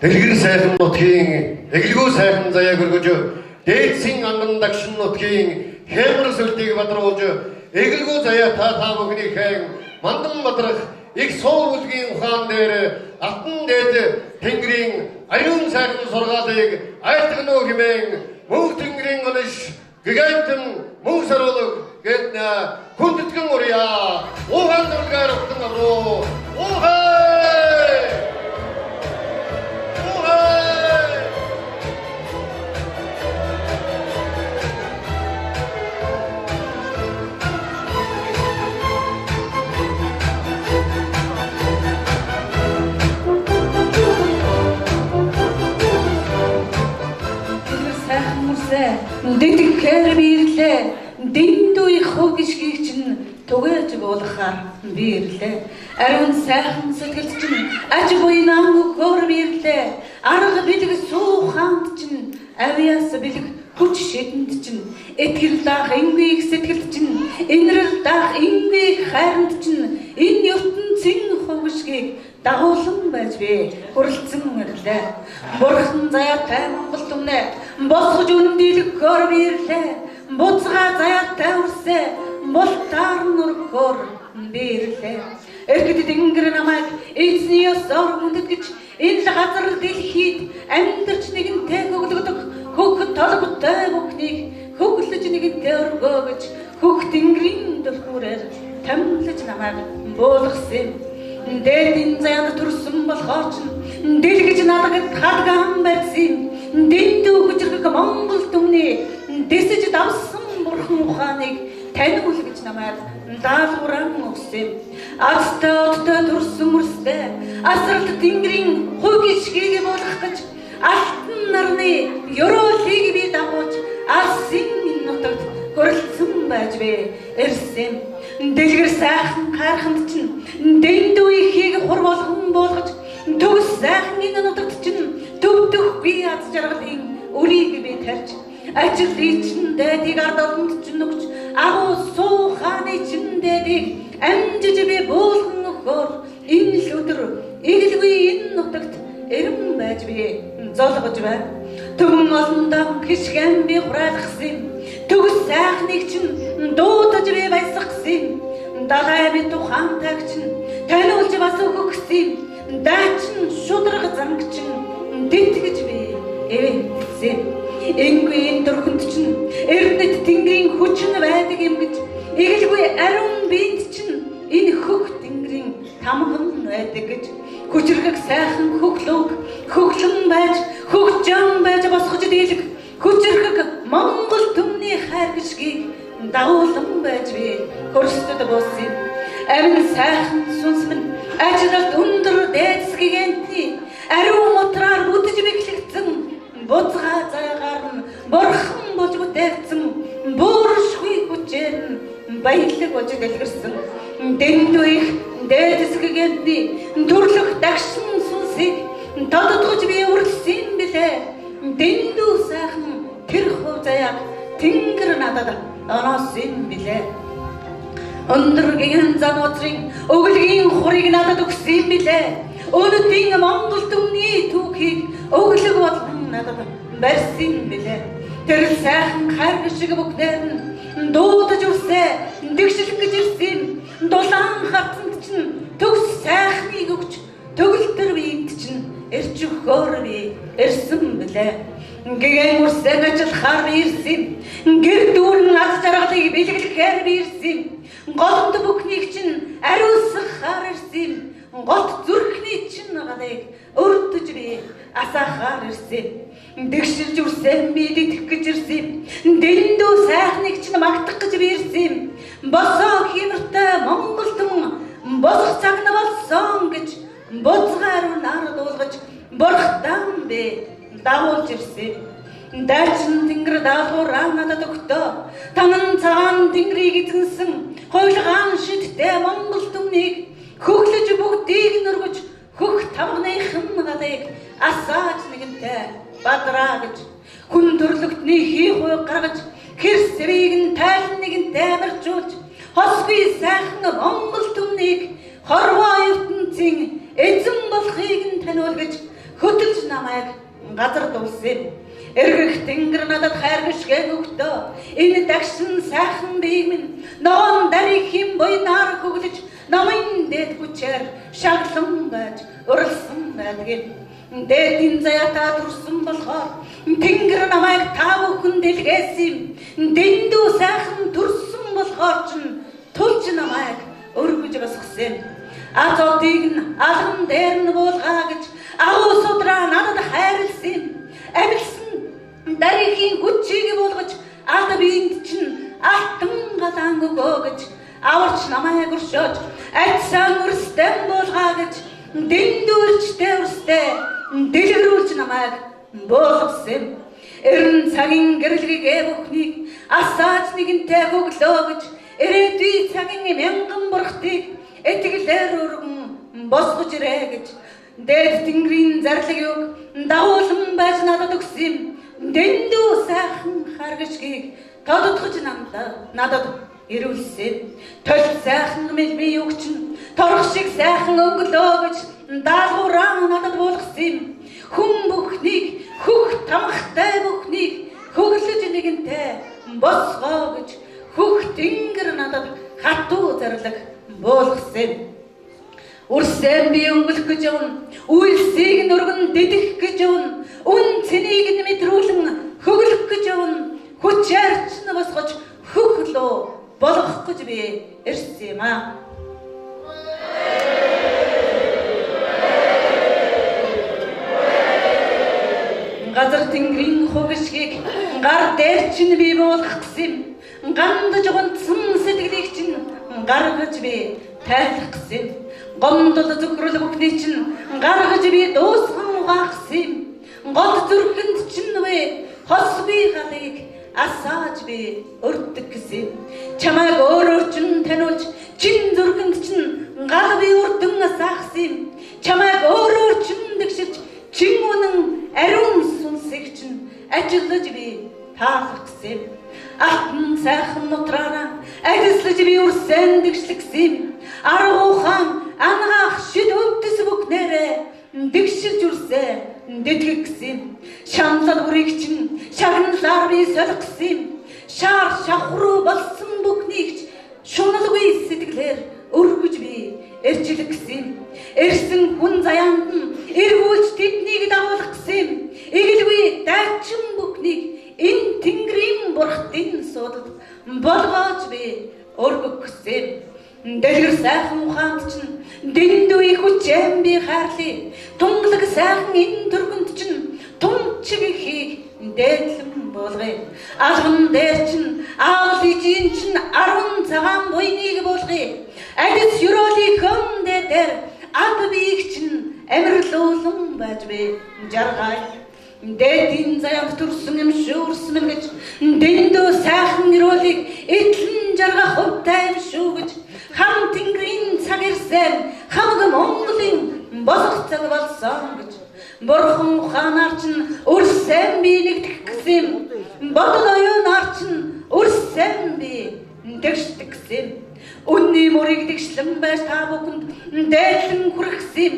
Дэлгэр сайхан нутгийн эглэгүү сайхан заяаг өргөж дээдсийн анган дагшин нутгийн хэмэр сүлтийг бадруулж эглэгүү заяа та бүхнийхэн мандан бадрах их суу үлгийн ухаан дээр алтан дээд тэнгэрийн аюун сайхан сургаалыг айлтгнуу хэмээн мөнх тэнгэрийн онш гигантэн мөнх саруулаг гэднэ хүндэтгэн урья ухаан дургаар өгтөн авруу ухай ухай Дэтгэхээр бирлээ дэндүү их хогишгийг чинь түгээж буулгахаар бирлээ ариун сайхан сэтгэлд чинь аж буйнаа өгөөр бирлээ арга бэлэг сууханд чинь авьяас бэлэг хүч шидэнд чинь этгэл даах ингийн сэтгэлд чинь инрэл даах ингийн хайранд чинь энэ ертөнцийн хогишгийг дагуулсан байж би хүрэлцэн ирлээ. Бурхан заяатай Монгол түмнэ босгож үндилгөөр бирлээ. Буцгаа заяатай үрсээ мултаар нургөөр бирлээ. Эргэд тэнгэр намайг эзний ёсоор хүндэтгэж энэ газар дэлхийд амьдарч нэгэнтэй хөглөгдөх хөх толготой бүхнийг хөглөж нэгэнтэй өргөөгөж хөх тэнгэрийн дөрхүүрээр тамлаж намайг буулгасан. Дээдийн заяанд төрсөн болохоор ч дэлгэж надад хадгаан барьсан дэндүү хүчрэг Монгол түмний дэсэж давсан бурхан ухааныг таниул гэж намайг даалгавран өгсөн. Азтай одтой төрсөн мөрстэй асралт тэнгэрийн хөгишгийг болгох гэж алтан нарны ёроолыг би дагуулж алсын нутагт хүрэлцэн байж би ирсэн. Дэлгэр сайхан хайрханд чинь дэндүү ихийг хур болгон болгож төгс сайхан энэ нутагт чинь төвдөхгүй аз жаргалын өрийг би тарьж ажлын чинь дээдийг ард олонд чинь өгч агуу суу хааны чинь дээдийг амжиж би буулган өгөхөөр энэ л өдөр эгэлгүй энэ нутагт эрэм байж би золгож байна. Түмэн олондоо хишгэн би хураалгасан төгс сайхныг чинь дуудаж би баясгасан. Далай би тухаантайг чинь таниулж бас өгөхсөн. Даачин шудраг занг чинь тэтгэж би эвэнсэн. Энгүй энэ дөрхөнд чинь эрдэнэт тэнгэрийн хүчин байдаг юм гэж эгэлгүй ариун биед чинь энэ хөх тэнгэрийн тамган байдаг гэж хүчрэг сайхан хөглөн байж хөгжөн байж босгож дийлэг хүчрэг Монгол түмний хайр гişгийг дагуулсан байж би хөрсдөд боссон. Амин сайхан сүнсмэн ажралт өндөр дээдсгийгэнти ариун утраар бүдэж биглэгдсэн буцгаа заягаар нь борхон болж бүтээгдсэн бууршгүй хүчээр нь баялаг болж дэлгэрсэн. Дэндүү их дээдсгийгэнти төрлөх дагшин сүнсийг тодотгож би үргэлсэн билээ. Дэндүү сайхан тэр хов заяаг тэнгэр надад оноосон билээ. Өндөр гэн зам утрын өглөгийн хурыг надад өгсөн билээ. Өнөдийн Монгол түмний түүхийг өглөг болгон надад барьсан билээ. Тэр сайхан хайр шиг бүгдээр нь дуудаж үрсээ дэгшлэх гэж ирсэн. Дулаан хартанд чинь төгс сайхныг өгч төгөлтөр биед чинь ирж өгөхөөр би ирсэн билээ. Гэгэн үрсэн ажиллахаар би ирсэн. Гэр дүүрэн аз жаргалыг бэлгэлэхээр би ирсэн. Голомт бүхнийг чинь ариусгахаар ирсэн. Гот зүрхний чинь галыг өрдөж би асаахаар ирсэн. Дэгшилж үрсэн би дидэх гэж ирсэн. Дэндүү сайхныг чинь магтах гэж би ирсэн. Босоо хэмэртэй Монгол түмэн босох цаг нь болсон гэж буцгаар нар дуулгаж борхтан би дагуулж ирсэн. Дайчин тэнгэр даалгавраа надад өгтөө. Танан цагаан тэнгэрийг эзэнсэн хойлгаан шидтэй Монгол түмнийг хөглөж бүгдийг нөргөж хөх тавгныхын галыг асааж нэгэнтэй бадраа гэж хүн төрлөختний хий хуй гаргаж хэрсвийг нь тайлан нэгэнтэй амарчуулж хосгүй сайхан Монгол түмнийг хорвоо ертөнцийн эзэн болохыг нь таниулгаж хөдөлж намайг газар дуулсан. Эргэх тэнгэр надад хайргашгээг өгдөө. Энэ дагшин сайхан биеиг минь ногоон дарихын буйнаар хөглөж намын дээд хүчээр шаглан байж уралсан байдгийг. Дээдийн заяатаа турсан болохоор тэнгэр намайг та бүхэн дэлгээсэн. Дэндүү сайхан турсан болохоор ч тулж намайг өргөж босгосон. Азотыг нь алган дээр нь буулгаагаж агуу судраа надад хайрлсан. Амилсан дарихын хүчийг буулгаж алд биенд чинь алтан галаан өгөөж аварч намайг өршөөж альцсан өрстэй буулгаагаж дэндүүрчтэй өрстэй дэлгэрүүлж намайг буулгасан. Эрен цагийн гэрлэгээ бүхнийг асааж нэгэнтэй хөглөө гэж ирээдүйн цагийн мянган бурхтыг этгэлээр өргөн босгож ирээ гэж дээд тэнгэрийн зарлиг дагуулсан байж надад өгсөн. Дэндүү сайхан харгашгийг тодотгож надад ирүүлсэн. Тол сайхан мэлбий өгчин торох шиг сайхан өглөө гэж даалгавраа надад буулгасан. Хүн бүхнийг хөх тамхтай бүхнийг хөглөж нэгэнтэй босгоо гэж хөх тэнгэр надад хатуу зарлаг буулгасан. Урсэн би өнгөлөх гэж явна. Үйлсийг нь өргөн дидэх гэж явна. Үн цэнийг нь мэдрүүлэн хөглөх гэж явна. Хүчээрч нь босгож хөхлөө болгох гэж би ирсэн юм аа. Газар тэнгэрийн хөгшгийг гар дээр чинь би буулгах гэсэн. Гандаж гонцсон сэтгэлийг чинь гаргаж би тайлах гэсэн. Гомдол зөвхөрөл бүхний чинь гаргаж би дуусган угаах гэсэн. Гол зүрхэнд чинь вэ хос би галыг асааж би өрдөг гэсэн. Чамайг өөрөөр чинь таниулж чин зүрхэнд чинь гал би өрдөн асаах гэсэн. Чамайг өөрөөр чинь дэгшиж чин үнэн ариун сүнсийг чинь ажиллаж би таалах гэсэн. Алтан сайхан нутраараа ажиллаж би үрсэн дэгшлэгсэн. Арга ухаан ангаах шид өвдөс бүхнээрээ дэгшилж үрсээ дэтгэгсэн. Шамлал бүрийг чинь шагналаар би солихсэн. Шаар шахруу болсон бүхнийг шуналгүй сэтгэлээр өргөж би эржилгсэн. Эрсэн хүн заяанд нь эргүүлж тэднийг дагуулах гэсэн. Эгэлгүй дайчин бүхнийг энэ тэнгэрийн бурхтын суудад болгоож би өргөх гэсэн. Дэлгэр сайхан ухаанд чинь дэндүү их хүчээн би хайрлаа. Тунгалаг сайхан энэ төргөнд чинь тунчиг ихийг дээдлэн болгоё. Алган дээр чинь аавал ижийн чинь 10 цагаан буйныг болгоё. Адис юролиг хөндэ дээр ад биег чинь амирлуулан байж би жаргая. Дээдийн заяанд төрсөн юм шүүрсэн гэж дэндүү сайхан юролиг этлэн жаргах хувтай юм шүү гэж хам тэнгэрийн цаг ирсэн хамаг Монголын босох цаг болсон гэж бурхан ухаанаар чинь өрсөн би нэгдэх гэсэн. Бодол оюунаар чинь өрсөн би дэгшдэг гэсэн. Үнний мөрийг дэгшлэн байж та бүхэнд дээдлэн хүргэсэн.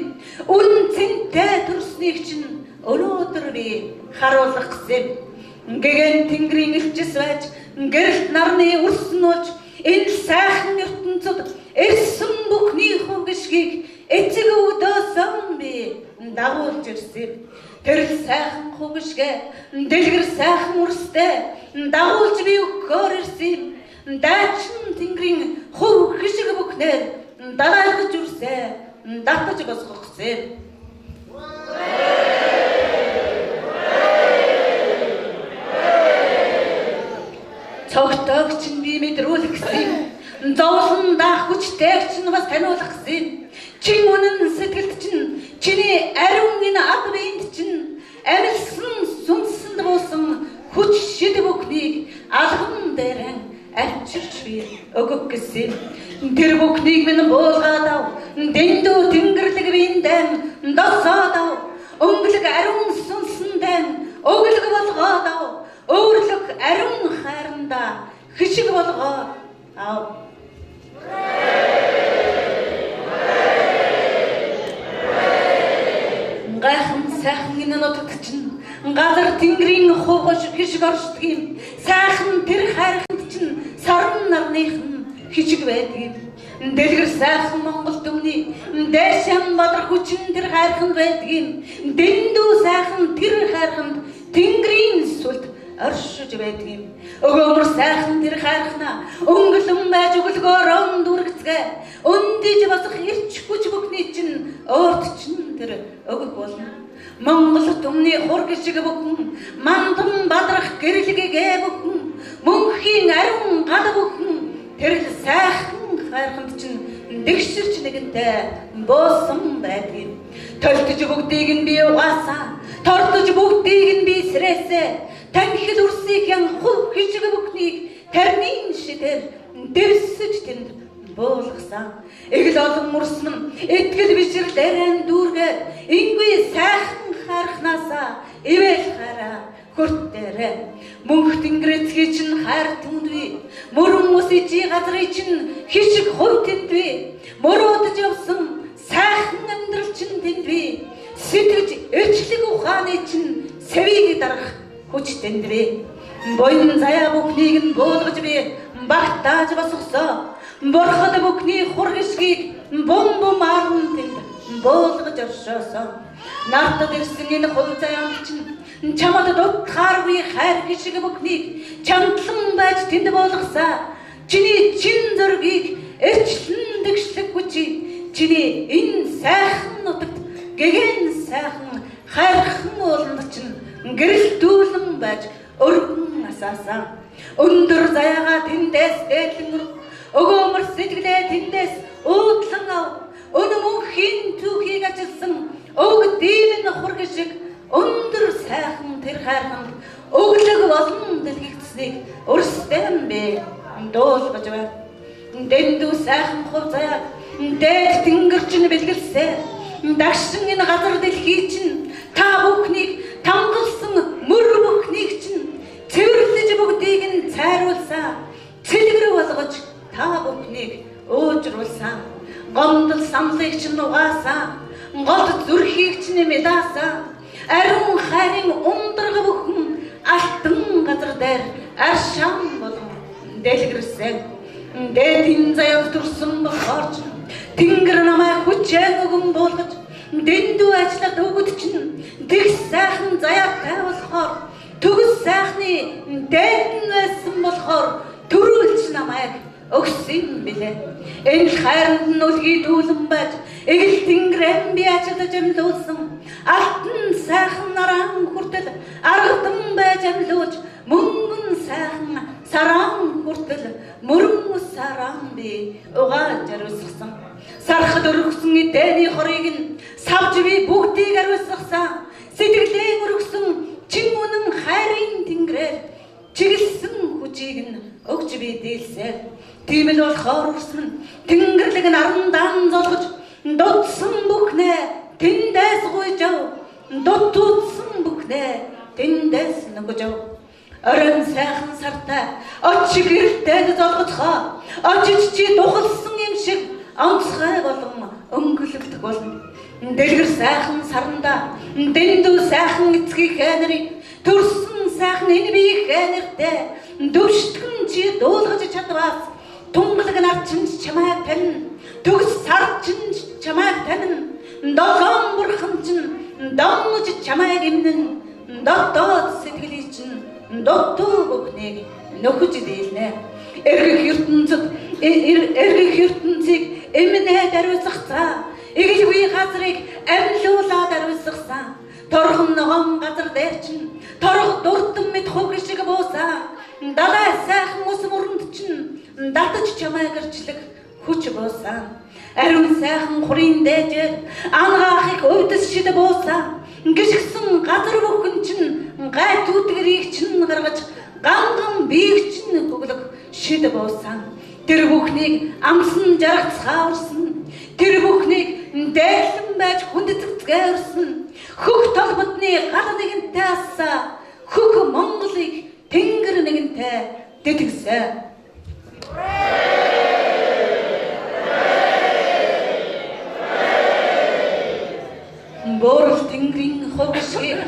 Үн цэнтэй төрснийг чинь өнөөдөр би харуулах гэсэн. Гэгэн тэнгэрийн элчис байж гэрэлт нарны өрсөн болж энэ сайхан ертөнцөд ирсэн бүхний хөнгөшгийг эцэг өвдөөсөн би дагуулж ирсэн. Тэр сайхан хөнгөшгээ дэлгэр сайхан өрстэй дагуулж би өгөхөөр ирсэн. Дайчин тэнгэрийн хөнгөшиг бүхнээр дагаалгаж үрсээ татаж босгохсэн. Цогтойг чинь би мэдрүүлэх гэсэн. Зовлон даах хүчтэйг чинь бас таниулах гэсэн. Чин үнэн сэтгэлд чинь чиний ариун энэ ад биенд чинь амилсан сүнсэнд буусан хүч шид бүхнийг алган дээр арчирч би өгөх гэсэн. Тэр бүхнийг минь буулгаад ав. Дэндүү тэнгэрлэг биендээ досоод ав. Өнгөлөг ариун сүнсэндээ өглөг болгоод ав. Өөрлөх ариун хайранда хишиг болгоод ав. Гайхан сайхан энэ нутагт чинь газар тэнгэрийн хувгаш хишиг оршдог юм. Сайхан тэр хайрханд чинь сарн нарныхан хичиг байдаг юм. Дэлгэр сайхан Монгол төмний дэшин бодрох хүчин тэр хайрханд байдаг юм. Дэндүү сайхан тэр хайрханд тэнгэрийн сүлд оршиж байдаг юм. Өгөөмөр сайхан тэр хайрхна өнгөлөн байж өглөгөөр он дүргцгээ өндиж босох ирч хүч бүхний чинь өөрт чинь тэр өгөх болно. Монгол төмний хург шиг бүхэн мандам бадрах гэрлэгээ бүхэн мөнхийн ариун гал бүхэн тэр сайхан хайрханд чинь дэгширч нэгэнтэй боосон байдаг юм. Толтож бүгдийг нь би угаасаа тортож бүгдийг нь би сэрээсээ танхил үрсийг ян хув хичиг бүхнийг тарнын шидэр дэвсэж тэнд буулгасан. Эгэл олон мөрсөн этгэл бишрэл дээрэн дүүргээд ингүй сайхан харахнасаа ивэл хараа хөртдээрээ мөнх тэнгэрэцгий чинь хайр түндвэ мөрөн үсижи газрыг чинь хичиг хувь тэндвэ мөрөөдөж явсан сайхан амьдрал чинь тэндвэ сэтгэж эчлэг ухааны чинь сэвийг дарах хүч тэндвэ боён заяа бүхнийг нь буулгаж би багтааж босгосоо борход бүхний хургишгийг бом арн тэнд буулгаж оршоосоо нартад ирсэн энэ хувь заяа чинь чамд дутхааргүй хайр гişиг бүхнийг чамдлан байж тэнд буулгасаа чиний чин зөргийг эрчлэн дэгшлэг хүчийг чиний энэ сайхан нутагт гэгэн сайхан хайрхан ууланд чинь гэрэлтүүлэн байж өргөн асаасан өндөр заяага тэндээс дээдлэн өгөөмөр сэтгэлээ тэндээс уудлан ав өнө мөнхийн түүхийг ажилсан өг диймэн хург шиг өндөр сайхан тэр хайрханд өглөг болон дэлгэгдсэнийг өрсдөн бэ дуулгаж байна. Дэндүү сайхан хув заяаг дээд тэнгэр чинь бэлгэлсээ дагшин энэ газар дэлхий чинь та бүхнийг тамгалсан мөр бүхнийг чинь цэвэрлэж бүгдийг нь цайруулсан цэлгэр болгож та бүхнийг уужруулсан гомдол самлыг чинь угаасан гол зүрхийг чинь мэдаасан ариун хайрын ундраг бүхэн алтан газар дээр аршаан болон дэлгэрсэн дээдийн заяаг төрсөн болохоор тэнгэр намайг хүчээр өгөн буулгаж дэндүү ажиллаад өгöd чинь тэгс сайхан заяатай болохоор төгс сайхны дээдэн байсан болохоор төрүүлж намайг өгсөн билээ. Энэ хайранд нь үлгий дүүлэн байж эгэл тэнгэрэн би ажиллаж амьлуулсан алтан сайхан наран хүртэл аргадан байж амьлуулж мөнгөн сайхан саран хүртэл мөрөн саран би угааж ариусгасан. Сархад өргөсөн эдэний хорыг нь савж би бүгдийг ариусгасан. Сэтгэлээ өргөсөн чин үнэн хайрын тэнгэрээр чиглэсэн хүчийг нь өгч би дийлсээр тийм л болохоор өрсөн тэнгэрлэг нь арандан золгож дутсан бүхнээ тэндээс гуйж ав дутуудсан бүхнээ тэндээс нүгж ав орон сайхан сартай очиг гэртээд золгоцхоо очиж чи духалсан юм шиг онцгой болон өнгөлөгдөх болно. Дэлгэр сайхан саранда дэндүү сайхан эцгийг хэнэрийг төрсөн сайхан энэ биеийг хэнэртэй дөштгэн чи дуулгаж чадвас тунгалаг нарчин чамайг тань төгс сарчин чамайг тань долоон бурхан чин домж чамайг имнэн дотоод сэтгэлий чин дотоо бүхнийг нөхөж дийлнэ. Эргэх ертөнцийг эмнээ даруйсгацаа эгэлгүй газрыг амьлуулаад даруйсгасан торхон ногоон газар дээр чин торох дуртан мэд хуг шиг буусаа далай сайхан ус мөрөнд чин датаж чамайг гэрчлэг хүч буусаа ариун сайхан хурын дээжээр ангаахыг өвдөс шид буусаа гიშгсэн газар бүхэн чин гай түүтгэрийг чин гаргаж ганган биег чин бүглэг шид буусаа тэр бүхнийг амсан жаргацгааварсан тэр бүхнийг дээлэн байж хүндэтгэцгээрсэн хөх толботны гал нэгэнтэй асаа хөх Монголыг тэнгэр нэгэнтэй дэтгсэн. Борол тэнгэрийн хогшгийг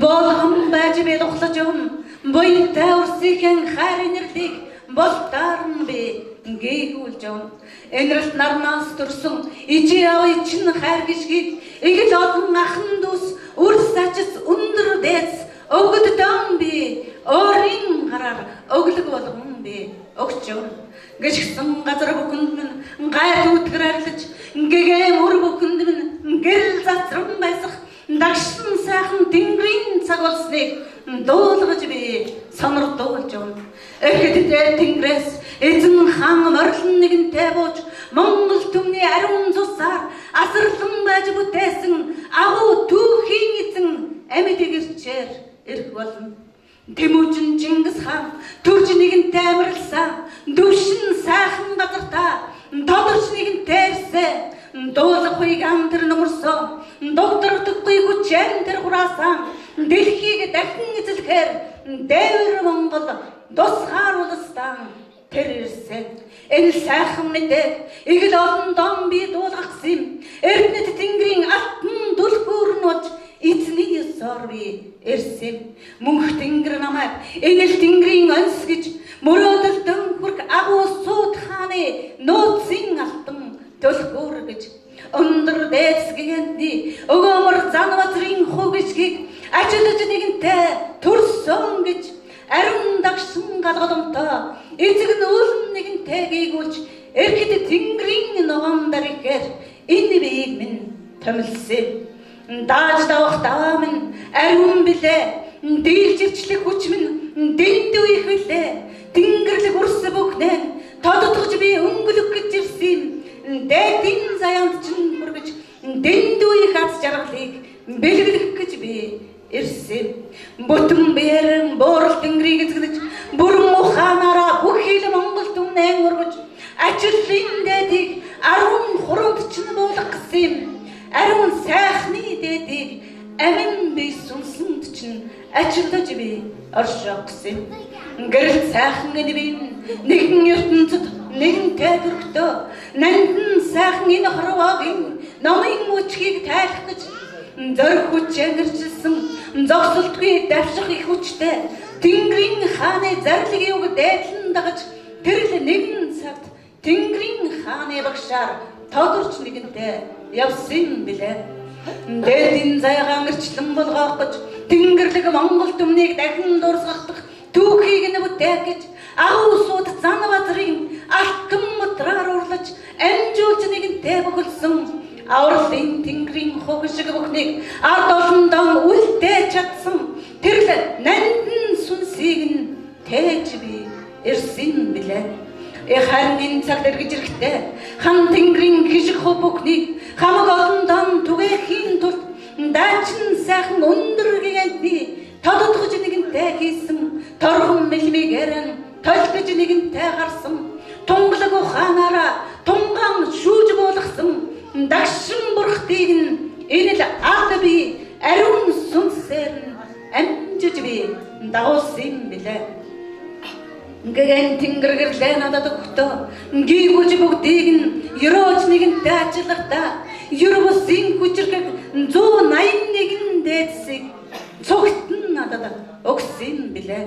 болгон байж би тухлаж юм. Буянтай урсхийн хайр нэрлийг болтаарн би гээгүүлж юм. Энэрт нарнаас төрсөн ижи авъя чин хайр гიშгийг игэл олон ахан дүүс үрс ачис өндөр дээц өгд дан би өөрийн гараар өглөг болгон би өгч юм. Гიშгсэн газар бүхэнд минь гайд үтгэр арилж гэгэм өр бүхэнд минь гэрэл затран байсах дагшин сайхан тэнгэрийн цаг болсныг дуулгаж би сонирдуулж юм. Эхэддээ тэнгэрээс эзэн хаан морлон нэгэнтэй бууж Монгол түмний ариун цусаар асарлан байж бүтээсэн агуу түүхийн эзэн амьд гэрчээр ирэх болно. Тэмүүжин Чингис хаан төрж нэгэнтэй амарлсан дөвшин сайхан газартаа тодорч нэгэнтэй ирсэн дуулахгүй гантэр нөмөрсөн доктордоггүй хүчээр тэр хураасан дэлхийг дахин эзлэхээр дээвэр Монгол тусгааруулсан тэр ирсэн. Энэ сайхан мэдээг игэл олон дом би дуулгасан. Эрдэнэт тэнгэрийн алтан дүлхүүр нууж эзний ёсоор би ирсэн. Мөнх тэнгэр намайг энэл тэнгэрийн онс гэж мөрөөдөл дөнхөрг агуу сууд хааны нууцын алтан дүлхүүр гэж өндөр дээсгэний өгөөмөр занватрын хугишгийг ажилж нэгэнтэй төрсөн гэж ариун дагшин галгаломтой эцэг нь үүлэн нэгэнтэй гээгүүлж эрхэд тэнгэрийн ногоон дарихээр энэ биеийг минь томилсэн. Дааж давах даваа минь ариун билээ. Дийлж ирчлэх хүч минь дэндүү их билээ. Тэнгэрлэг үрс бүхнээ тодотгож би өнгөлөх гэж ирсэн. Дээдийн заяанд чинь хүргэж дэндүү их аз жаргалыг бэлгэлэх гэж би ирсэн. Бүтэн биерэн боорол тэнгэрийг эзэглэж бүрэн ухаанаараа бүх хил Монгол түмнээ өргөж ачлалын дээдийг 13-нд чинь буулгах гэсэн. Ариун сайхны дээдийг амин би сүнсэнд чинь ачлаж би орших гэсэн. Гэрэл сайхан энэ би нэгэн ертөнцид нэгэнтэй төрөлтөө нандин сайхан энэ хорвоогийн номын үчгийг тайлах гэж зориг хүчээр гэрчилсэн зогсолтгүй давших их хүчтэй тэнгэрийн хааны зарлигийн үг дээдлэн дагаж тэрл нэгэн цагт тэнгэрийн хааны багшаар тодорч нэгэнтэй явсан билээ. Дээдийн заяагаан гэрчлэн болгоох гэж тэнгэрлэг Монгол түмнийг дахин дурсгах түүхийг нь бүтээх гэж агуу сууд Занбаатарын алтан матраар урлаж амжуулж нэгэнтэй бохолсон авралын тэнгэрийн хогшиг бүхнийг ард олондоо үлдээж чадсан тэрл нандин сүнсийг нь тээж би ирсэн билээ. Харин энэ цагт эргэж ирэхдээ хан тэнгэрийн хишиг хов бүхнийг хамаг олондоо түгээхийн тулд даачин сайхан өндөр гигантны тодотгож нэгэнтэй хийсэн торхон мэлмигээр толдож нэгэнтэй гарсан тунгалаг ухаанаараа тунган шүүж болгосон дагшин бурхтыг нь энэ л ад би ариун сүнсээр амжиж би дагуулсан билээ. Гэгэн тэнгэргэлээ надад өгтөө гүйгүүлж бүгдийг нь ёроож нэгэнтэй ажиллахдаа Юрбусын хүчрэг 181 дээдсийг цогтн надад өгсөн билээ.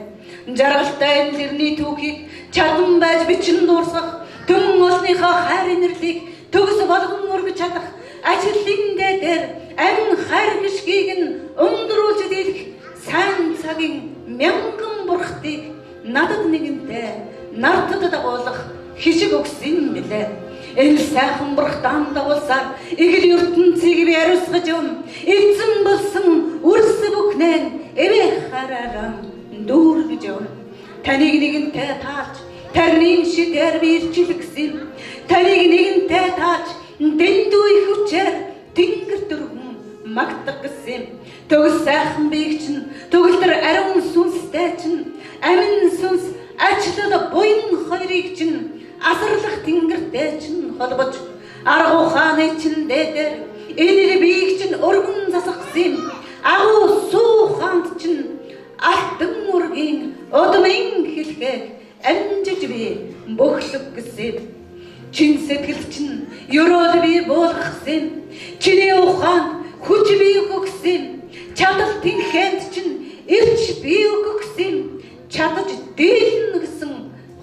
Жаргалтай лирний түүхийг чадан байж бичин дуурсах түн олныхоо хайр нэрлийг төгс болгон өргөж чадах ажлын дээр амин хайр гიშгийг нь өндрүүлж дийлэх сайн цагийн мянган бурхтыг надад нэгэнтэй нартад дагуулах хишиг өгсөн билээ. Энэ сайхан бурхтан дагуулсаар игэл ертөнцийг би ариусгаж юм. Эзэн болсон үрс бүхнээ эвэ харааран дүүргэж юм. Таныг нэгэнтэй таалж тарнын шидээр би ирчилгсэн. Таныг нэгэнтэй таалж дэндүү их хүчээр тэнгэр дөрвөн магтах гэсэн. Төгс сайхан биег чинь төгөлтөр ариун сүнстэй чинь амин сүнс ачлал буян хоёрыг чинь асарлах тэнгэртэй чинь холбож арга ухааны чинь дээдэр энэ биег чинь өргөн засгасан агуу суу хаанд чинь алтан мөргийн удмын хэлхээ амжиж би бөхлөг гэсэн. Чин сэтгэл чинь ёроол би буулгасан чиний ухаанд хүч би гэсэн юм. Чадал тэнхэнд чинь ирч би өгөх гэсэн юм. Чадаж дийлнэ гэсэн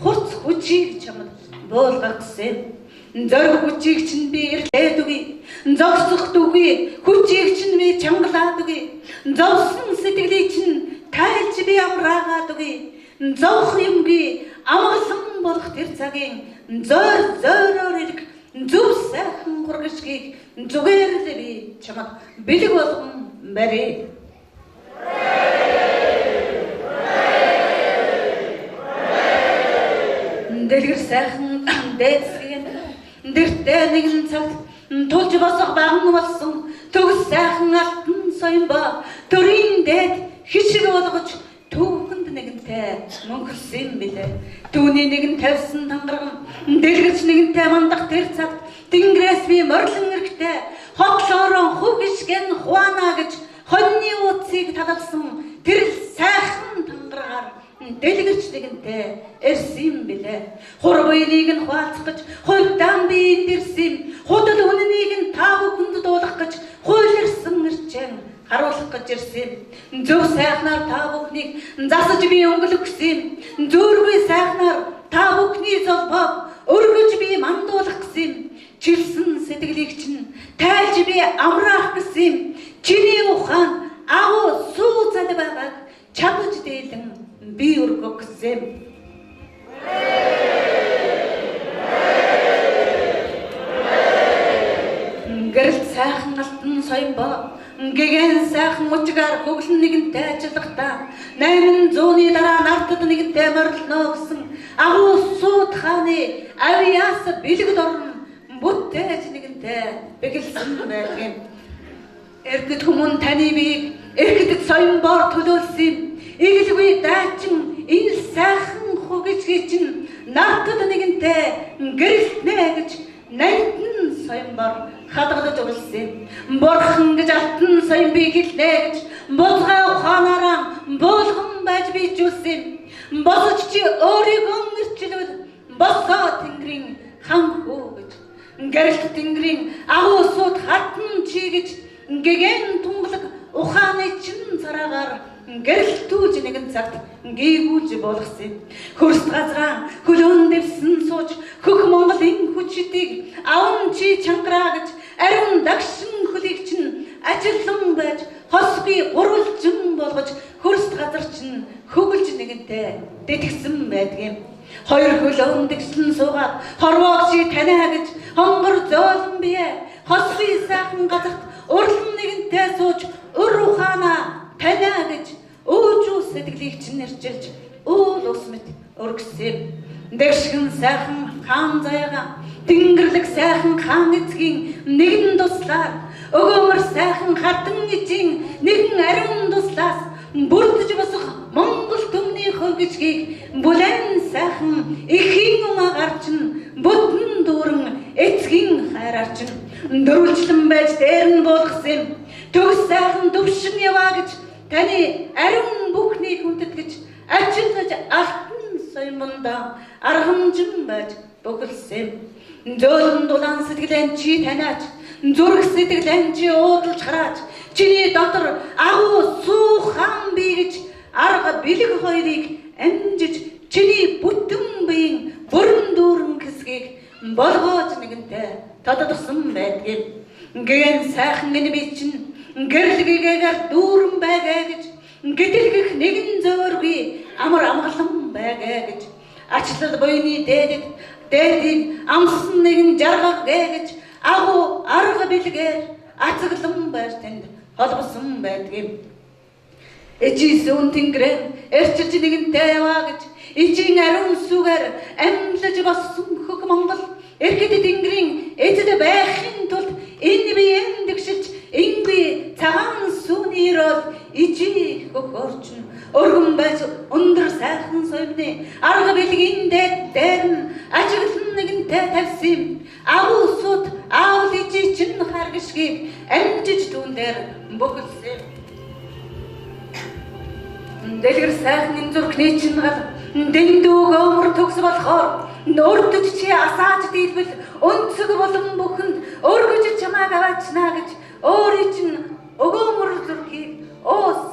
хурц хүчийг чамд буулгах гэсэн юм. Зориг хүчийг чинь би ирлээд үгүй. Зогсох үгүй. Хүчийг чинь би чангалаад үгүй. Зовсон сэтгэлийг чинь тайлж би амраагаад үгүй. Зовх юмгүй амгалан болох тэр цагийн зөөрөөр ирэх зөв сайхан хургашгийг зүгээр л би чамд бэлэг болгон барь. Дэлгэр сайхан дээдсгийн дэртээ нэгэн цагт тулж босох баган болсон төгс сайхан алтан соёмба төрийн дээд хишиг болгож түүхэнд нэгэнтэй мөнгөрсөн билээ. Түүний нэгэн тавьсан тангараг дэлгэрч нэгэнтэй мандах тэр цагт тэнгэрээс би морлон эрэхтэй хотлоорон хугишгэн хуана гэж хоньны утсыг талалсан тэр сайхан тангарагаар дэлгэрч нэгэнтэй ирсэн билээ. Хур буйныг нь хуваалцах гэж хувьдаан би энд ирсэн. Худал үнэнийг нь та бүхэнд дуулах гэж хуйларсан ирчэн харуулах гэж ирсэн. Зөв сайхнаар та бүхнийг засаж би өнгөлөх гэсэн. Зүргүй сайхнаар та бүхний золбог өргөж би мандуулах гэсэн. Чилсэн сэтгэлийг чинь тайлж би амраах гэсэн. Чиний ухаан агуу сүү зал байгааг чадаж дийлэн би өргөх гэсэн. Гэрэл сайхан алтан соёмбо гэгэн сайхан мужигаар хөглөн нэгэнтэй ажиллахдаа 800-ны дараа нартад нэгэнтэй морлоно гэсэн агуу сууд хааны авиас бэлэг дорн бүтээж нэгэнтэй бэгэлсэн байдаг. Эргэд хүмүүн таны биеийг эргэдэг соёмбоор төлөөлсөн. Игэлгүй даачин энэ сайхан хугичгийг чинь нартад нэгэнтэй гэрэлтнэ гэж найтан соёмбоор хадгалж урилсан. Бурхан гэж алтан соём би хэлнэ гэж бузгай ухаанаараа буулган байж бичүүлсэн. Босч чи өөрийгөө нэрчлвэл босоо тэнгэрийн хан хүү гэж гэрэлт тэнгэрийн агуу сууд хатан чи гэж гэгэн тунгалаг ухааны чин цараагаар гэрэлтүүж нэгэн цагт гээгүүлж болгосон. Хөрс газраа хөлөөн дэвсэн сууж хөх Монголын хүчитийг аван чи чангараа гэж ариун дагшин хөлийг чинь ажиглан байж хосгүй гурвалжин болгож хөрс газар чинь хөглж нэгэнтэй дэтгсэн байдгийн. Хоёр хөлөөн дэгсэн суугаад хорвоог чи танаа гэж хонгор зөөлөн бие хосгүй сайхан газарт урлан нэгэнтэй сууж өр ухаана танаа гэж өөжүү сэтгэлийг чинь нэрчилж уул ус мэт өргөсөн. Дэвшгэн сайхан хаан заяага тэнгэрлэг сайхан хаан эцгийн нэгэн туслаар өгөөмөр сайхан хатан эцгийн нэгэн ариун туслаас бүрдэж босох Монгол төмний хөвгичгийг бүлэн сайхан ихийн угаар чинь бүтэн дүүрэн эцгийн хайраар чинь дөрвөлжлэн байж дээр нь болгосон. Төгс сайхан төвшин яваа гэж таны ариун бүхнийг хүндэтгэж ажиллаж алтан соёмонда аргамжин байж бөглсөн. Зөөлөн дулаан сэтгэлэн чи таниач зүрх сэтгэлэн чи уудалж харааж чиний дотор агуу сүү хаан би гэж арга бэлэг хоёрыг амжиж чиний бүтэн биеийн бүрэн дүүрэн хэсгийг болгоож нэгэнтэй тодорсон байдгийг. Гэн сайхан гэн би чинь гэрлэгээр дүүрэн байгаа гэж гэтэлгэх нэгэн зөөргүй амар амгалан байгаа гэж ачлал буйны дээдийг амсан нэгэн жаргах гэж агуу арга бэлгээр ацаглан байж тэнд холбосон байдгийг. Эжи зүүн тэнгэрэн эрчилж нэгэнтэй яваа гэж ижийн ариун сүгээр амьлаж боссон хөх Монгол эрхэд тэнгэрийн эцэд байхын тулд энэ биеийн дэгшилж ингүй цагаан сүнирол ижи хөхөрчн өргөн байж өндөр сайхан соёмны арга бэлгийн дээр нь ажиглан нэгэнтэй тавьсан. Агуу сууд аавал ижи чин харгишгийг амжиж түүн дээр бөглсөн. Дэлгэр сайхан зүрхний чин гал дэндүүг өмөр төгс болохоор нөрдөж чи асааж дийлбэл өнцөг болон бүхэнд өргөж чамааг аваачнаа гэж өөрийн чинь өгөөмөр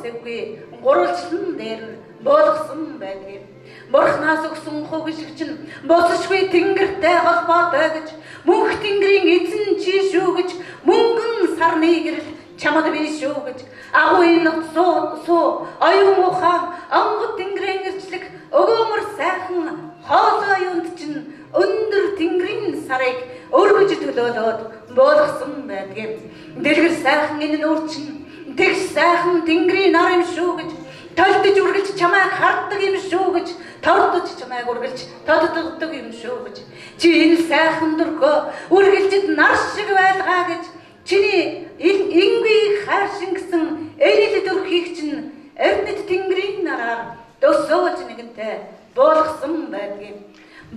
үсэггүй гурвалжлан дээр нь болгосон байдаг. Бурхнаас өгсөн хуг шиг чинь босшгүй тэнгэртэй холбоотой гэж мөнх тэнгэрийн эзэн чи шүү гэж мөнгөн сарны гэрэл чамд би шүү гэж агуу энэ суу оюун ухаан онгод тэнгэрийн гэрчлэг өгөөмөр сайхан хоолой юунд чинь өндөр тэнгэрийн сарыг өргөж төлөөлөөд болгосон байдаг. Дэлгэр сайхан энэ нүүр чинь тэгш сайхан тэнгэрийн нар юм шүү гэж толдож үргэлж чамайг харддаг юм шүү гэж тордож чамайг үргэлж тоддогдог юм шүү гэж чи энэ сайхан дөргөө үргэлжид нар шиг байлгаа гэж чиний ингүй хайр шингэсэн энэли дөрхийг чинь эрдэт тэнгэрийн нараар төсөөлж нэгэнтэй болгосон байдаг.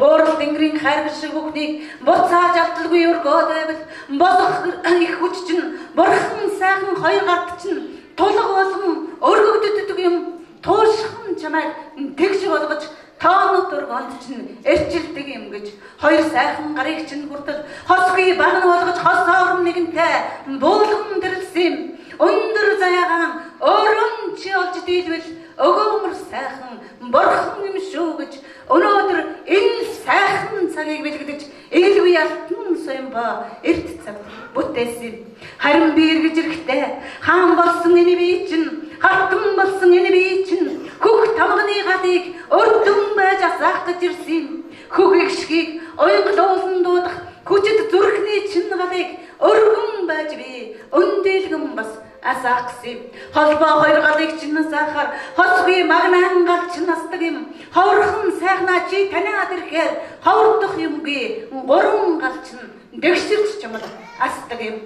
Боорл тэнгэрийн хайр шиг бүхнийг буцааж алдалгүй өргөөд байвал болох их хүч чинь бурхан сайхан хоёр гарт чинь тулг болгон өргөгддөг юм туушхан чамайг тэгш болгож тоонот өргөнд чинь эрчилдэг юм гэж хоёр сайхан гарыг чинь хүртэл хосгүй багн болгож хос орон нэгэнтэй буулган дэрлсэн юм. Өндөр заяагаан өрөн чи олж дийлвэл өгөөмөр сайхан бурхан юм шүү гэж өнөөдөр энэ сайхан цагийг бэлгдэж ээлгүй алтан соёмбо эрт цаг бүтээсэн. Харин би эргэж ирэхдээ хаан болсон энэ би чинь хатан болсон энэ би чинь хөх тамганы гадыг өрдөн байж асаах гэж ирсэн. Хөх ихшгийг оюнглуулан дуудах хүчит зүрхний чинь гадыг өргөн байж би өндөлгөн бас асаах гэсэн. Холбоо хоёр галыг чинь асаахаар хосгүй магнаан гал чинь асдаг юм. Ховорхон сайхнаа чи таниад ирэхээр ховордох юмгүй гурван гал чинь дэгшилж чамд асдаг юм.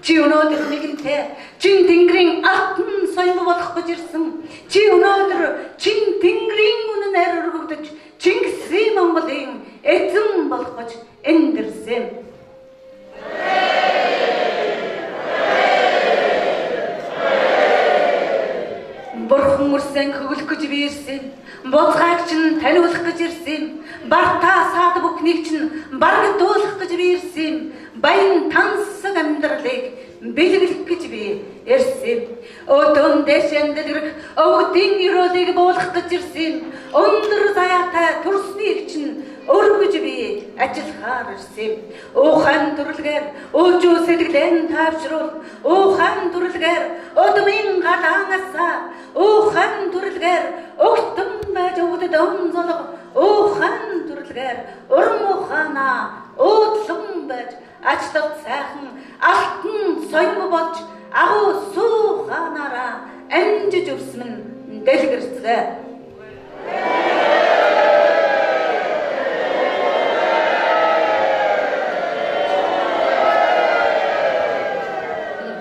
Чи өнөөдөр нэгэнтэй чин тэнгэрийн алтан соём болох гэж ирсэн. Чи өнөөдөр чин тэнгэрийн үнээр өргөгдөж Чингисийн Монголын эзэн болох гэж эндэрсэн. Бурхан үрсэн хөглөх гэж би ирсэн. Боцгааг чинь таниулах гэж ирсэн. Бартаа саад бүхнийг чинь барагдуулах гэж би ирсэн. Баян тансаг амьдралыг бэлгэлэх гэж би ирсэн. Өдөн дэшэн дэлгэрэх өвгдийн өрөөлийг буулгах гэж ирсэн. Өндөр заяатай төрснийг чинь өргөж би ажиллахаар ирсэн. Ухаан төрлөгээр өжөө сэтгэлэн тавшруул. Ухаан төрлөгээр өдмийн галаангасаа. Ухаан төрлөгээр өгтөн байж өвдөд өнзолго. Ухаан төрлөгээр урам ухаанаа өөдлөн байж ачлаг сайхан алтан соём болж агуу суу хаанаараа амжиж өвсмэн дэлгэрцгээ.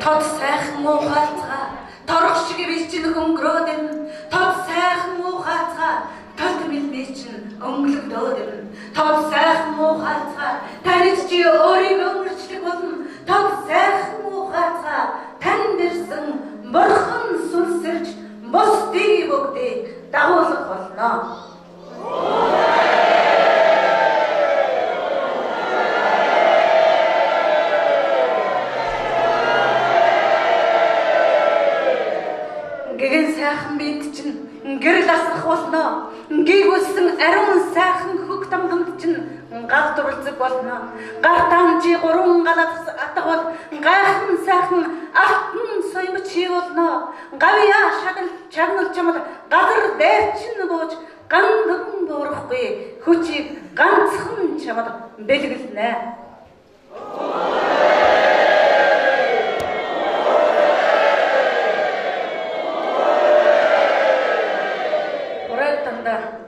Тод сайхан уухаалцгаа торох шиг бэлчин хөнгөрөөд ирнэ. Тод сайхан уухаалцгаа тод мэлмээ чинь өнгөлөгдөөд ирнэ. Тод сайхан уухаалцгаа таньд чи өөрийгөө өнгөрчлөх болно. Тод сайхан уухаалцгаа танд ирсэн бурхан сүнсэрч бусдыг бүгдийг дагуулах болно. Гэгэн сайхан бит чинь гэрэл асах болно. Гэгүүлсэн ариун сайхан хөг тамгамд чинь гал дурлцэг болно. Гартаан чи гурван галаас атах бол гайхан сайхан алтан соём чи болно. Гавья шагнал чагнал чамд газар дээр чинь бууж ганган буурахгүй хүчийг ганцхан чамд бэлгэлнэ.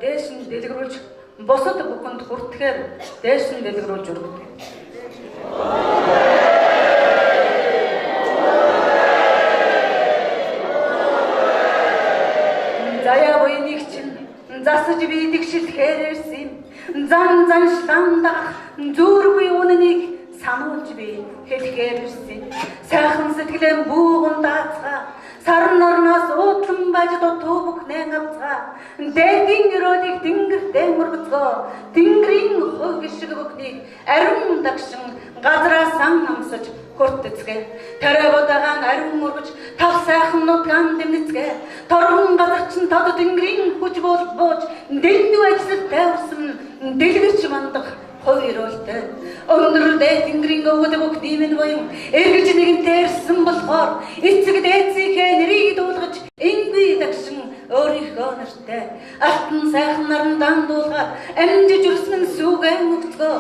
Дээш нь дэлгэрүүлж босод бүхэнд хүртэхээр дээш нь дэлгэрүүлж өргөдөг. Заяа буйныг чинь засаж би тэгшилхээр ирсэн. Зан шландах зүргүй үнэнийг сануулж би хэлэхээр ирсэн. Сайхан сэтгэлэн бууган даацгаа сарн орноос уудлан байж дутуу бүхнээ авцгаа. Дээдийн өрөөлийг тэнгэртэй мөргөцгөө. Тэнгэрийн хөг шиг бүхнийг ариун дагшин газраас сан амсаж хүртэцгээ тариаваадагаан ариун мөргөж тав сайхан нутгаан дэмнэцгээ торгон газар чин тод тэнгэрийн хүч бууж дэлгүү ажил тайварсан дэлгэрч мандах хоёр болтой өндөр дээд тэнгэрийн өвөд бүх димэн боён эргэж нэгэнтэй ирсэн болохоор эцэг дээдсийнхээ нэрийг дуулгаж ингүй дагшин өөрийнхөө нартай алтан сайхан нарандан дуулгаад амжиж үрсэн сүгэн өгцгөө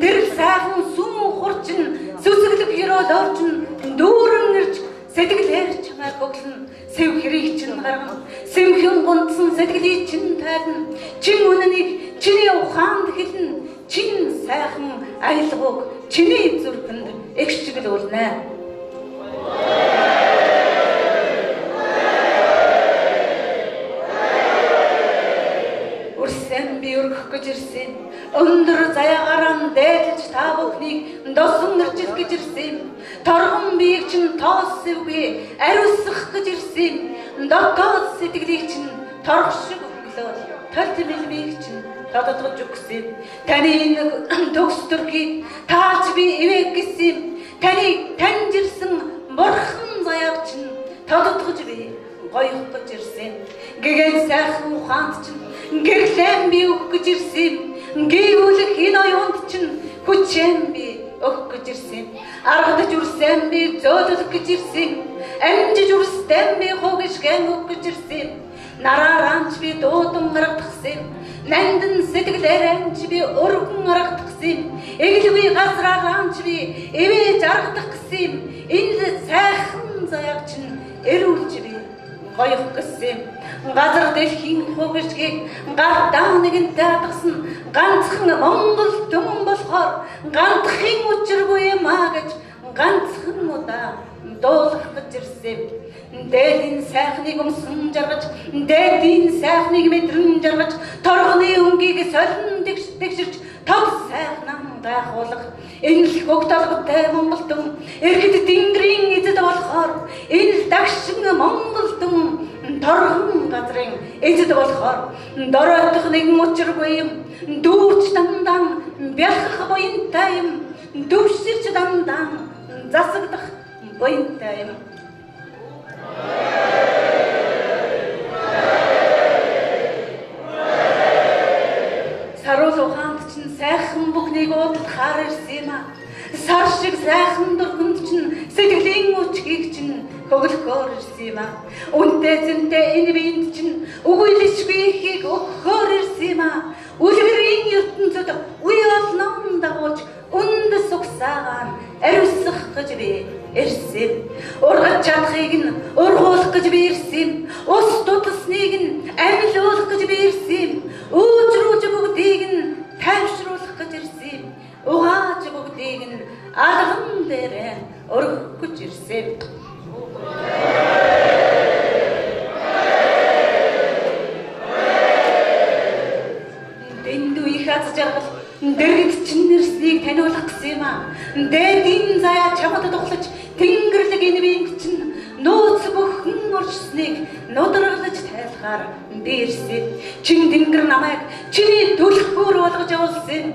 гэрэл сайхан сүм хурчин сүсгэлэг хөрөөл орчин дүүрэн ирж сэтгэлээр чамайг хөглөн сэв хэрийг чинь гарган сэмхэн гонцсон сэтгэлийг чинь тайлна чин үнэнийг чиний ухаанд хэлнэ чин сайхан аялгууг чиний зүрхэнд эгшчгэлүүлнэ. Үрсэн би өргөх гэж ирсэн өндөр заяагаран дээлж та бүхнийг досон иржил гэж ирсэн торгон биег чинь тоос сэвгүй ариусгах гэж ирсэн дотоод сэтгэлийг чинь торох шиг өглөө тал тэмэлмийг чинь тодотгож өгсөн таны нэг төгс төрхийг тааж би ивэг гэсэн таныг таньжирсан бурхан заяаг чинь тодотгож би гоёх гэж ирсэн гэгэн сайхан ухаанд чинь гэрлэн би өгөх гэж ирсэн гэгүүлэх энэ оюунд чинь хүчэн би өгөх гэж ирсэн аргадаж үрсэн би зөөлөх гэж ирсэн амжиж үрсэн би хогшгэн өгөх гэж ирсэн нарааранч би дуудан гаргадахсан нандин сэтгэлээрэнч би өргөн гаргадахсан эглгүй газрааранч би эвэж аргадах гэсэн энэ сайхан заяаг чинь эрүүлж би гоёх гэсэн газар дэлхийн хогшгийг гардаа нэгэнтэй атгсан ганцхан Монгол түмэн болохоор ганцхан учиргүй юм аа гэж ганцхан удаа дуулах гэж ирсэн дээдийн сайхныг өмсөн жаргаж дээдийн сайхныг мэдрэн жаргаж торгоны өнгийг солин тэгширч тог сайхнан гайхуулах энэ л хөг толготой Монгол түм эрхэд тэнгэрийн эзэд болохоор энэ л дагшин Монгол түм торгон газрын эзэд болохоор дороотох нэгэн учиргүй юм дүүрч дандан бялхах буянтай юм дөвширч дандан засагдах буянтай юм саруул ухаанд чинь сайхан бүхнийг уудлахаар ирсэн юм аа сар шиг сайхан дургунд чинь сэтгэлийн үчгийг чинь хөглөхөөр ирсэн юм аа үнтэй зэнтэй энэ биенд чинь өгүүлэшгүй ихийг өгөхөөр ирсэн юм аа үлгэрийн ертөнцид үе олнон дагуулж үндэс угсаагаан ариусгах гэж би ирсэн ургаж чадахыг нь ургуулах гэж би ирсэн ус тутасныг нь амилуулах гэж би ирсэн өөдрүүж бүгдийг нь тайвшруулах гэж ирсэн угааж бүгдийг нь алган дээрээ өргөх гэж ирсэн дэндүү их аз жаргал дэргэд чинь нэрснийг таниулах гэсэн юм аа дээдийн заяа чамд тухлаж тэнгэрлэг энэ биенд чинь нууц бүхэн уршсныг нудраглаж тайлахаар би ирсэн чин тэнгэр намайг чиний түлхүүр болгож явуулсан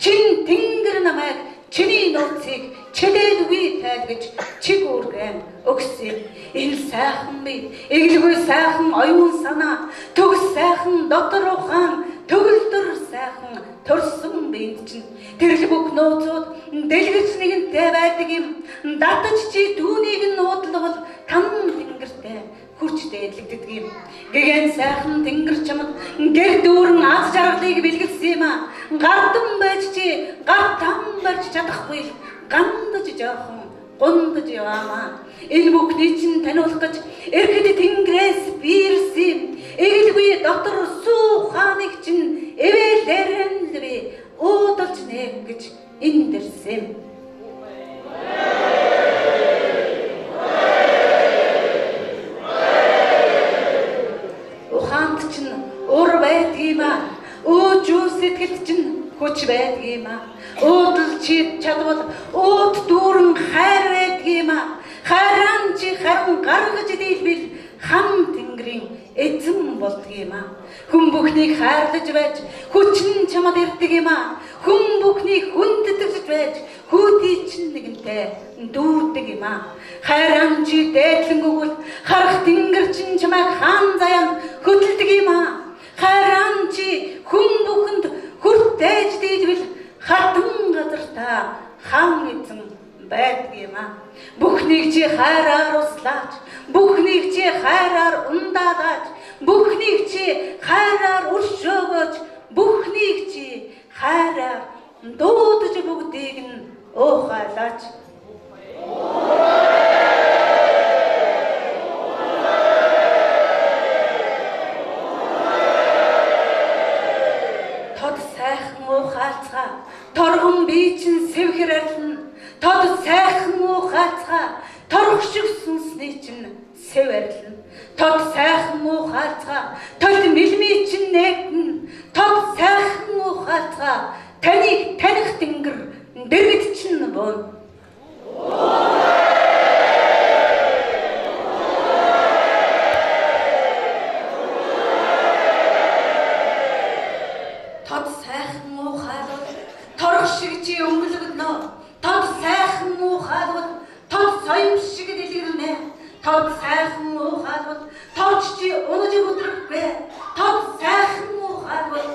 чин тэнгэр намайг чиний нууцыг чэлээдгүй тайлгаж чиг үүргэн өгсөн энэ сайхан би эглгүй сайхан оюун санаа төгс сайхан дотор ухаан төгөлдөр сайхан төрсөн биенд чинь тэрл бүх нууцуд дэлгэрч нэгэнтэй байдаг юм датаж чи түүнийг нь нуудлавал там тэнгэртэй хүч дээдлэгддэг юм гэгэн сайхан тэнгэр чамд гэр дүүрэн аз жаргалыг бэлгэлсэн юм аа гардан байж чи гар там барьж чадахгүй гандаж жоохон гондож яваамаа энэ бүхний чинь таниулах гэж эрхэд тэнгэрээс би ирсэн эгэлгүй дотор суу хааныг чинь эвэлэрэн л би уудалж нээг гэж энд ирсэн ухаанд чинь ур байдгийм аа өөжүү сэтгэлд чинь хүч байдгийм аа уудал чи чадвал ууд дүүрэн хайр байдгийм аа хайран чи харин гаргаж дийлбэл хам тэнгэрийн эзэн болдгийм аа хүн бүхнийг хайрлаж байж хүчин чамд ирдэг юм аа хүн бүхнийг хүндэтгэж байж хүүдий чинь нэгэнтэй дүүдэг юм аа. Хайран чи дээдлэнгүүгэл харах тэнгэр чинь чамайг хаан заяан хөдөлдөг юм аа. Хайран чи хүн бүхэнд хүртээж дийдвэл хатан газар та хаан эзэн байдаг юм аа. Бүхнийг чи хайраар услаач, бүхнийг чи хайраар ундаалаач, бүхнийг чи хайраар өршөөгөөч, бүхнийг чи хайраар дуудаж бүгдийг нь уухайлаач. Тод сайхан уухайлцгаа, торгон бие чинь сэвхэр арилна. Тод сайхан уухайлцгаа, торох шиг сүнсний чинь сэв арилна. Тод сайхан уухайлцгаа, тод мэлмий чинь нэгдэн. Тод сайхан уухайлцгаа, таныг таних тэнгэр дэргэд чинь бун. Тод сайхан уухайлбал торох шиг чи өнгөлөгднө. Тод сайхан уухайлбал тод соём шиг дэлгэрнэ. Тод сайхан уухайлбал тод чи унаж өдрөхгүй. Тод сайхан уухайлбал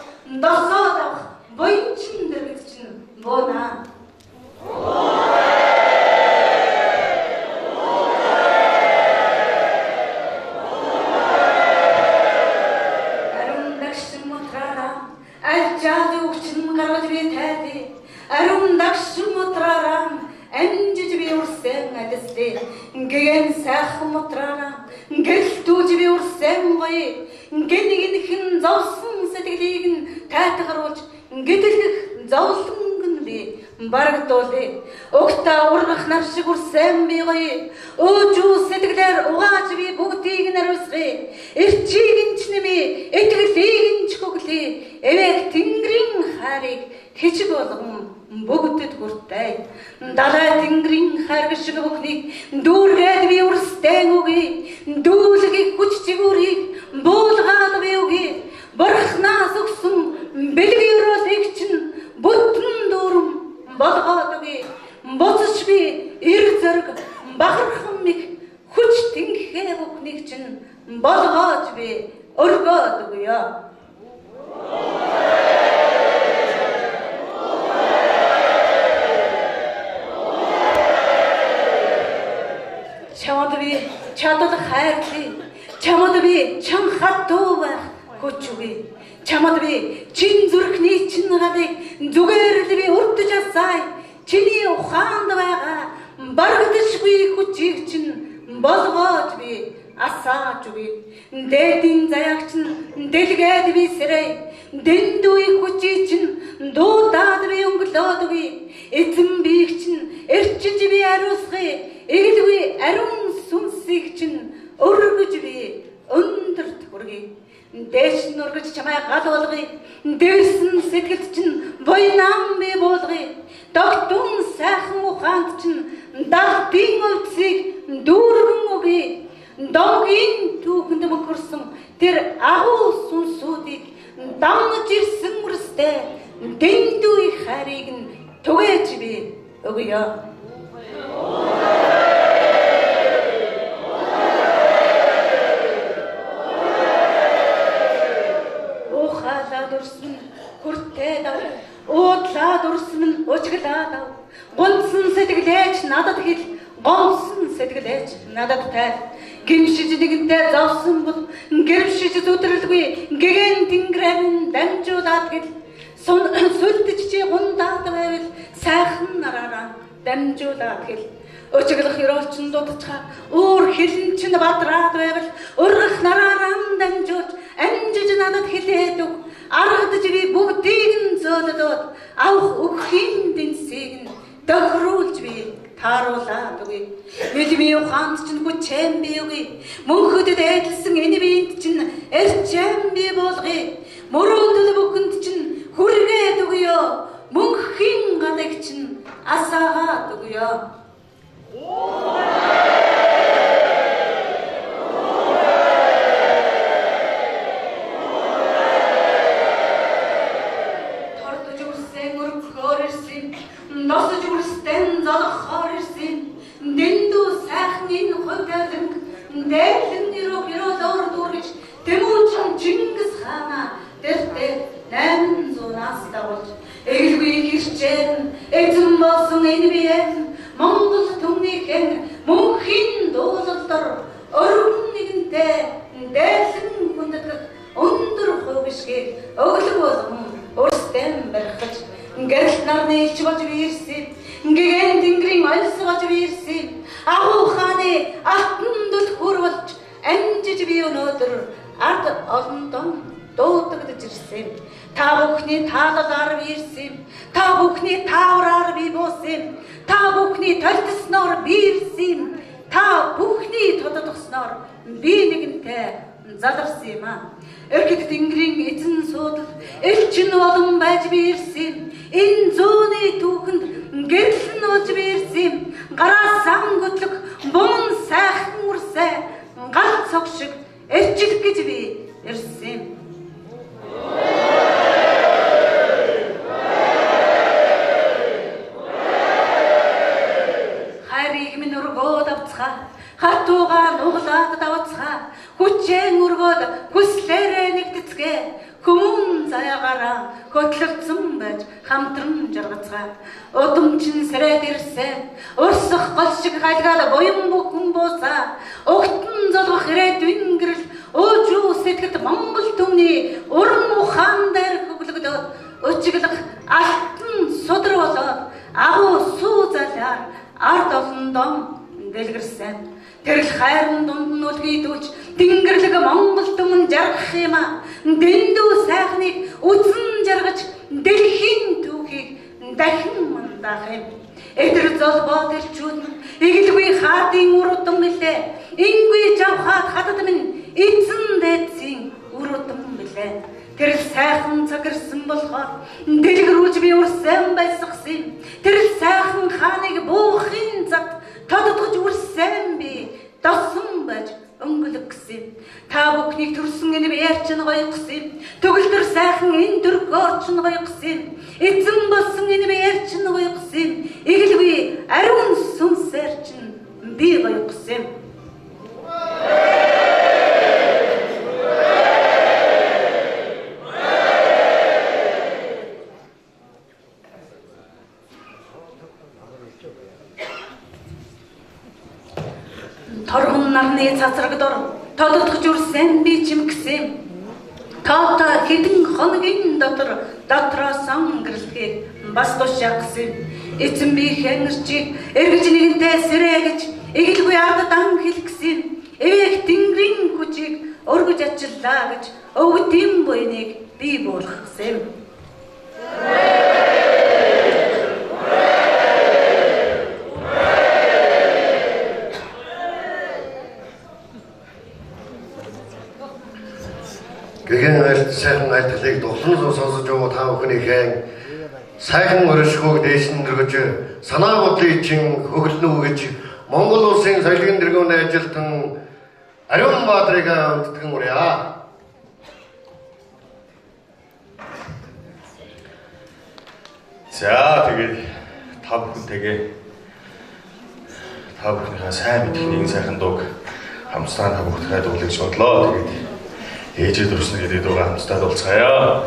досоод авах буян чин дэргэд чинь бунаа. Ариун дагшин мутраараа алжаад өгчин гаргаж би тайдээ. Ариун дагшин мутраараа амжиж би урсан адастэй. Гэгэн сайхан мутраараа гэрэлтүүж би урсан гоё. Гэнэгнхэн зовсон сэтгэлийг нь тайтгаруулж гэдэлгэх зовлонг би барагдуулъя. Угтаа ургах нар шиг урсан би гоё. Өөжүү сэтгэлээр угааж би бүгдийг нь ариусгая. Эрчийг нь ч нэмээ, итгэлийг нь ч хөглөе. Эвэг тэнгэрийн хайрыг хичиг болгон бүгдэд хүртээ. Далай тэнгэрийн хайр шиг бүхнийг дүүргээд би урстэн үгүй. Дүүлгийг хүч чигүүрийг буулгаад би үгүй. Бурхнаас өгсөн бэлгийн өрөөлийг чинь бүтэн дүүрэн болгоод үгүй. Буцаж би эр зэрэг бахархан мих хүч тэнгхээ бүхнийг чинь болгоод би өргөөд үгүй. Чамд би чадвар хайрлаа. Чамд би чам хатуу байх хүч үгүй. Чамд би чин зүрхний чин гадыг зүгээрл би өрдөж асаая. Чиний ухаанд байгаа барагдашгүй хүчийг чинь болгоод би асааж үгүй. Дээдийн заяагч нь дэлгээд би сэрэй. Дэндүү хүчийг чинь дуудаад би өнгөлөөд үгүй. Эзэн биег чинь эрчиж би ариусгая. Эгэлгүй ариун сүнсийг чинь өргөж би өндөрт хүргэе. Дээш нь өргөж чамай гал болгоё. Дээрс нь сэтгэлд чинь буйнаан би буулгая. Догтун сайхан ухаанд чинь далтын өвцгийг дүүргэн өгье. Догийн түүхэнд мөхөрсөн тэр агуу сүнсүүдийг дамж ирсэн мөрстэй дэндүү их хайрыг нь түгээж би өгье. Ухаалаад урсмын хүртээд ав. Уудлаад урсмын ужиглаад ав. Гонсон сэтгэлээч надад хэл, гонсон сэтгэлээч надад тайл. Гимшиж нэгэнтэй зовсон бол гэрвшиж зүтрэлгүй. Гэгэн тэнгэрэн дамжуулаад хэл. Сүлдэж чи гундаад байвал сайхан нараараа дамжуулаад хэл. Өчиглөх өрөөчин дуудчихаа өөр хэлэн чинь бадраад байвал ургах нараараа дамжуулж амжиж надад хэлээд өг. Аргадж би бүгдийг нь зөөлөд авах өгхийн дэнсийг нь тохируулж би тааруулаад үгүй. Мэдми ухаанд чинь хүчэм би үгүй. Мөнхөдөд эдэлсэн энэ биед чинь эрчэм би болгоё. Мөрөөдөл бүхэнд чинь хүргээд үгүй ёо. Мөнхийн гадаг чинь асаагаад үгүй ёо. Тордож үрсэн өргөхөөр ирсэн. Носож үрстэй Орсон энэ биеэн Монгол түмнийхэн мөнхийн дуулалдор өргөн нэгэнтэй дайлан хүндэтгэх өндөр хувьшгийг өглөг болгон өрсдэн барихж гэрэл нарны илч болж биирсэн гэгэн тэнгэрийн альс болж биирсэн агуу хааны алтан дүл хүр болж амжиж би өнөөдөр ард олондон дуудагдж ирсэн. Та бүхний таалалаар би ирсэн. Та бүхний таавраар би буусан. Та бүхний толтсноор би ирсэн. Та бүхний тодотгосноор би нэгэнтэй задарсан юм аа. Эргэд тэнгэрийн эзэн суудал элчин болон байж би ирсэн. Энэ зүүнний түүхэнд гэрлэн болж би ирсэн. Гараа сан готлог бомн сайхан үрсэ гал цог шиг элчил гэж би ирсэн. Хайрыг минь өргөөд авцгаа хатуугаа нуглаад давцгаа хүчэн өргөөд хүслээрээ нэгдэцгээ хүмүүн заяагаараа хөтлөгдсөн байж хамтран жаргацгаа удамчин сэрээд ирсэн урсах гол шиг хайлгаад буян бүхэн буусаа огтон золгох ирээдүйн гэрэл өөжүү сэтгэд Монгол түмний уран ухаан дээр хөглөгдөөд өчиглэх алтан судар болоод агуу сүү залаар ард олондон дэлгэрсэн. Тэрл хайрын дунд нь үлгийдүүлж Тэнгэрлэг Монгол түмэн жаргах юм аа. Дэндүү сайхныг үзэн жаргаж дэлхийн түүхийг дахин мандаах юм. Эдэр зол бодолчууд эгэлгүй хаадын урудан билээ. Ингүй жавхаад хатад минь эзэн дээдсийн урудан билээ. Тэрл сайхан цагирсан болохоор дэлгэрүүлж би урсан байсгсан. Тэрл сайхан хааныг буухын цагт тодотгож үрсэн би досон байж өнгөлөгсөн. Та бүхнийг төрсөн энэ биерчин гоёгсон. Төгөлдөр сайхан энэ дөргөөч нь гоёгсон. Эзэн болсон энэ биерчин гоёгсон. Эгэлгүй ариун сүнсээрчин би гоёгсон. Торгон нарны цацрагдор тодотгож үрсэн би чимгсэн. Тоото хэдэн хоногийн дотроос өнгөрлөхийг бас тушаасан. Эзэн би хэнэрчийг эргэж нэгэнтэй сэрэгэж эгэлгүй ардадан хэлгсэн. Эвэг тэнгэрийн хүчийг өргөж ачиллаа гэж өвдөм буйныг би буулгасан. Гэгэн альт сайхан альтлыг дулан сонсож байгаа та бүхнийхэн сайхан өршгөөг дээш нь өргөж санаа бодлыг чин хөглөнө гэж Монгол улсын соёлын тэргүүний ажилтан Ариун Баатрыг өндөтгэн урья. За тэгээд та бүхэнтэйгээ та бүхнийхээ сайн мэдэх нэгэн сайхан дууг хамтдаа та бүхнийхээ дуулыг бодлоо. Тэгээд ээжээ дурсна гэдэг дуугаа хамтдаа дуулцгаая.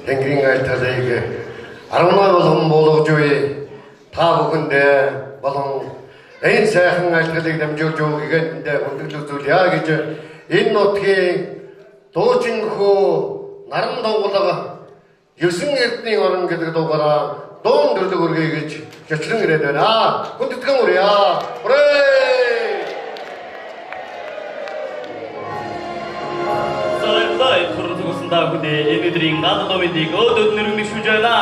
Тэнгэрийн айлтгалыг арамаа болгон болгож буй та бүхэндээ болон энэ сайхан айлтгалыг дамжуулж буй гэгэндээ хүндэглүүлье гэж энэ нутгийн дуучин хөө наран донголоо 9 эрдний орон гэдэг дугаараа дуун төрлөг өргөе гэж зочлон ирээд байна. Хүндэтгэн үрье. Зай туртугсан дагүдээ эвдрийн гадаад мэдийг өдөд нэрмиш хүжэна.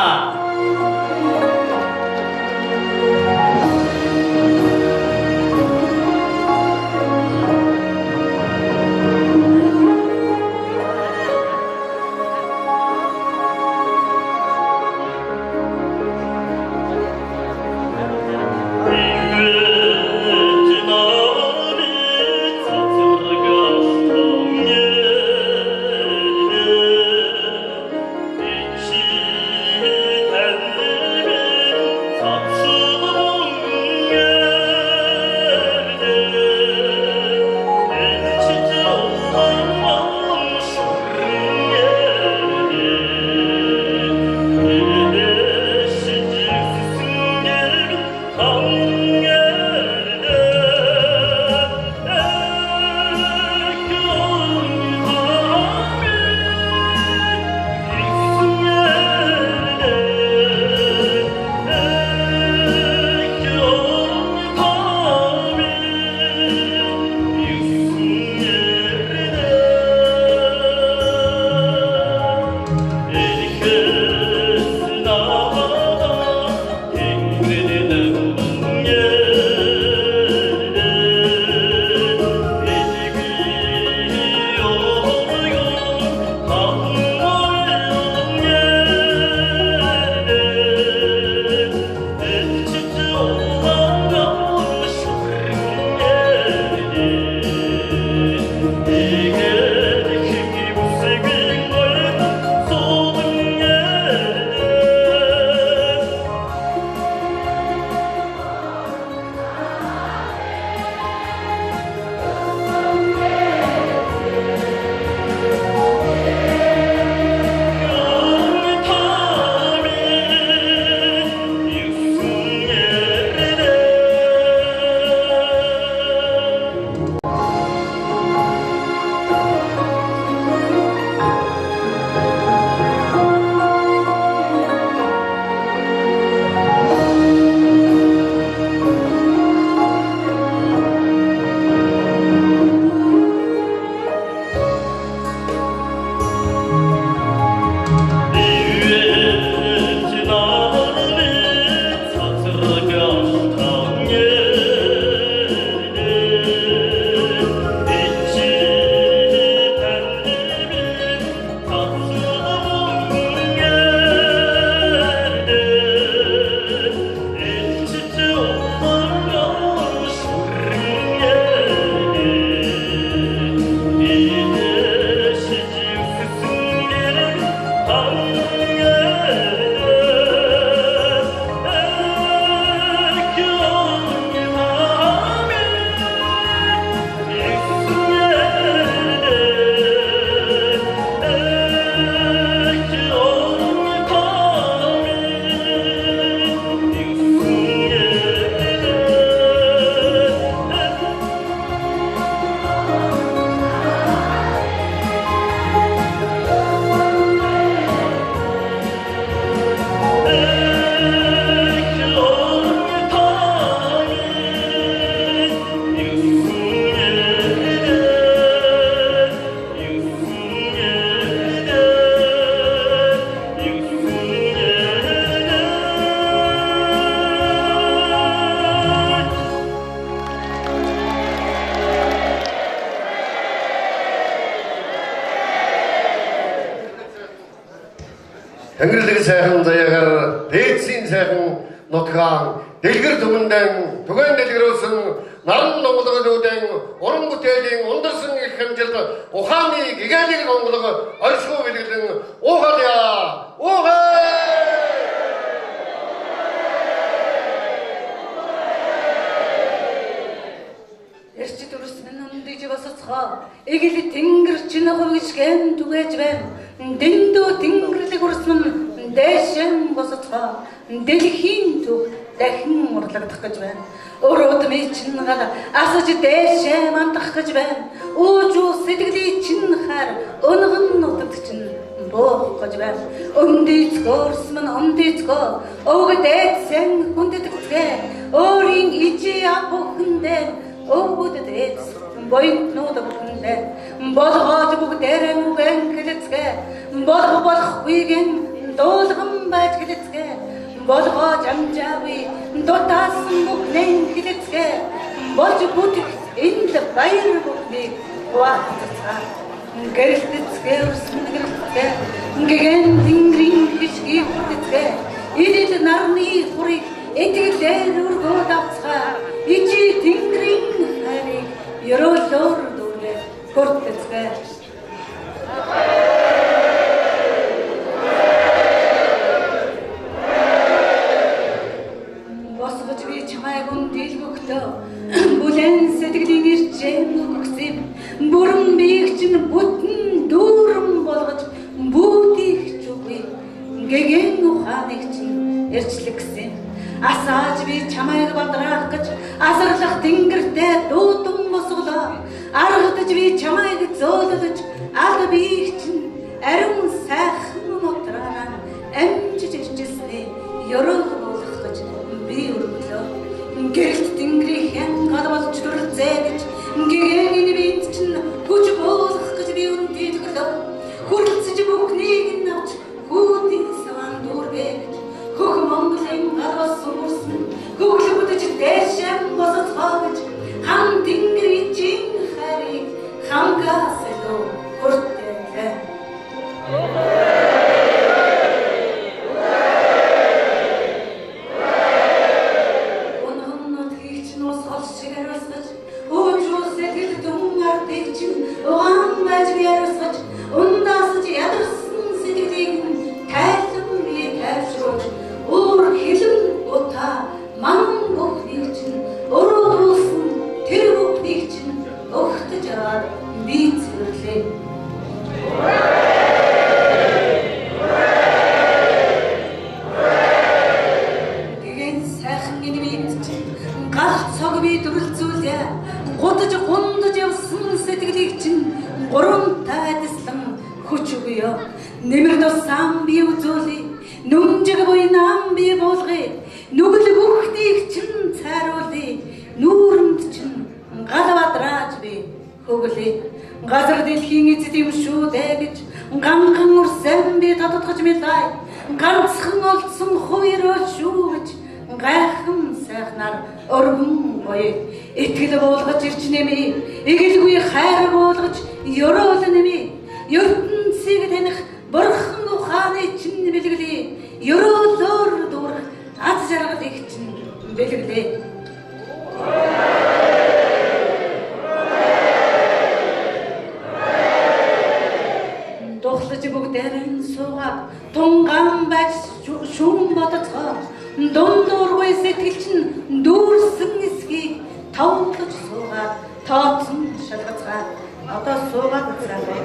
Тэнгэрийн сайхан заяагаар дээдсийн сайхан нутгаан дэлгэр түмэндэн түгээн дэлгэрүүлсэн наран донголгоодын уран бүтээлийн ундарсан их хэмжээд ухааны гигантик донголго оршихуй бэлгэлэн уухалъя. Эрчид үрсэн үндэж басацгаа эгэл тэнгэр чинь хөвгч гэн түгэж байна. Дэндүү тэнгэрлэг үрсэн дээшэн босцоо дэлхийн төв дахин урлагдах гэж байна. Өрөөдмий чинь гал асаж дээшээ мандах гэж байна. Уужуу сэтгэлийн чинь хар өнгөн нутагт чинь буух гэж байна. Өндөцгөөс мөн өндөцгөө өвг дээдсэн хүндэтгэцгээ өөрийн ижи апөхөндөө өвгөд дээдс боёнтнууд бүхэндээ болгоод бүгдээрээ үгэн хэлэцгээ болохгүйгэн дуулган байж хэлэцгээ болгоод амжаагүй дотаасан бүхнэн хэлэцгээ болж бүтэх энд баяр бүхнийг хуаацгаа гэрэлтэцгээ өрсөн гэрэлтэцгээ гэгэн тэнгэрийн хишгийг хүртэцгээ идэл нарны хурыг этгэлээр өргөөд авцгаа ичи тэнгэрийн хайрыг ёроолоор дүүргээ хүртэцгээ босгож би чамайг үндэлгөхдөө бүлэн сэтгэлийн ирчээн өгсөн бүрэн биег чинь бүтэн дүүрэн болгож бүүдих чүгүй гэгэн ухааныг чинь эрчлэгсэн асааж би чамайг бадраах гэж азарлах тэнгэртэй дуудсан босголоо аргадж би чамайг зөөлөж аг биег чинь ариун сайхан мотраараа амжиж ирчихсэн ёрол болох гэж би өргөлөө гэрэлт тэнгэрийн гал болж дүрзээ гэж гэгэн энэ биед чинь хүч болох гэж би өрөмтөд өглөө хүрцэж бүхнийг навч хүүдийн саван дүүргээ хөх Монголын гал сумурсан хөглөдөж дэшэм босцоо гэж хам тэнгэрийн чин харийг хангаас илүү хүртээ нэмэр туссан би үзүүлээ нүмжиг буйнаан би болгоё нүгэл бүхнийг чинь цааруулъя нүүрэнд чинь гал бадрааж би хөглөе газар дэлхийн эзэд юм шүү дээ гэж ганхан урсан би татдагч мэдээ ганцхан олдсон хувироо шүү гэж гайхан сайхнаар өргөн боё итгэл болгож ирч нэмээ эгэлгүй хайр болгож ёроол нэмээ ертөнцийг таних Бурхан ухааны чинь бэлгэлээ ёроолоор дүүрэх аз жаргалыг чинь бэлгэлээ духлаж бүгдээрэн суугаад тунган байж шүүн бодоцгоо дундуургүй сэтгэл чинь дүүрсэн эсгийг тавлаж суугаад тооцсон шалгацгаад одоо суугаад бодорой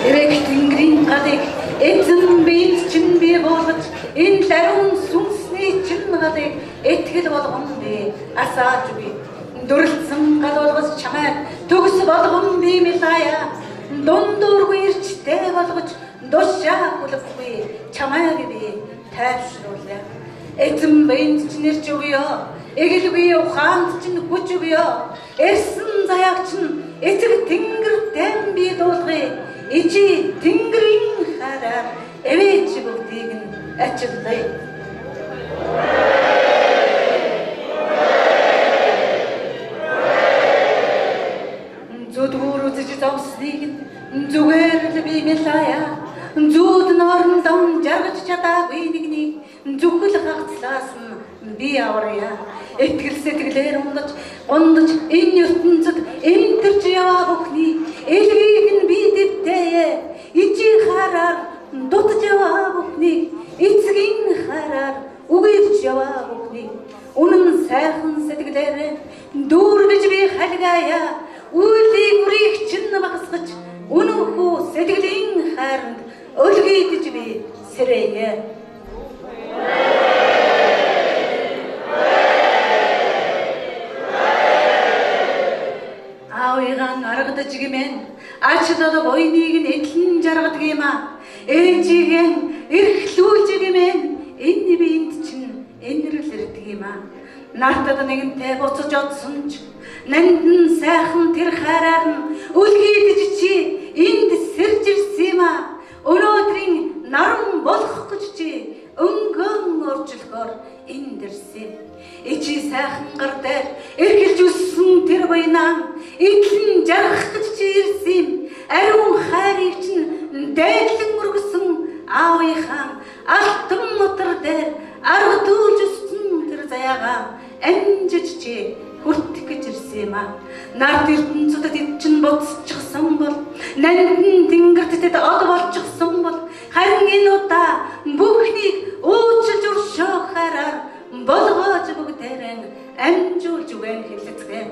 Эрэг тэнгэрийн галыг эзэн биед чинь би болгож энэ ларун сүнсний чинь галыг этгэл болгон би асааж би дүрлсэн гал болгож чамайг төгс болгон би мэлая дундуургүй ирчтэй болгож душаа хүлэхгүй чамайг би тайвшруулъя эзэн биед чинь ирж өгье эгэлгүй ухаанд чинь хүч өгье эрсэн заяаг чинь эцэг тэнгэртэй би дуулгая ичи тэнгэрийн хараар эвэж бүгдийг нь ачилдаа зүдгүүр үзэж зовсныг зүгээр л би мэлая зүүд норн дон жаргаж чадаагүй нэгнийг зүгэл хагцлаас нь би аварья итгэл сэтгэлээр ундаж энэ ертөнцид энтерч яваа бүхний элгийг нь би дэвтээ ичи хараар дутж яваа бүхний эцгийн хараар үгэж яваа бүхний үнэн сайхан сэтгэлээр дүүргэж би халгая үлийг үрийг чинь багсгаж үнэн хүү сэтгэлийн хайранд өлгийдэж би сэрэе. Аавыйгаан аргадаж гимэн ачдад буйныг нь эдлэн жаргадаг юм а. Ээжиген эрхлүүлж гимэн энэ биенд чинь энэрл ирдэг юм а. Нартад нэгэнтэй буцаж одсон ч нандин сайхан тэр хайраар нь үлгийдэж чи энд сэрж ирсэн юм а. Өнөөдрийн наран болох гэж чи өнгөн орчлохоор энд ирсэн. Ичи сайхан гар дээр эргэлж өссөн тэр буйнаа эдлэн жаргах гэж чи ирсэн. Ариун хайрыг чинь дайдлан мөргсөн аавынхаа алтан мотор дээр аргадуулж өссөн тэр заяагаа амжиж чи хүртэх гэж ирсэн юм а. Нарт ертөнцөд эд чинь буцчихсан бол нандин тэнгэрт тэд од болчихсон бол харин энэ удаа бүхнийг уучлж өршөөх хараар болгоож бүгдээрэн амжуулж өгөн хэлцгээ.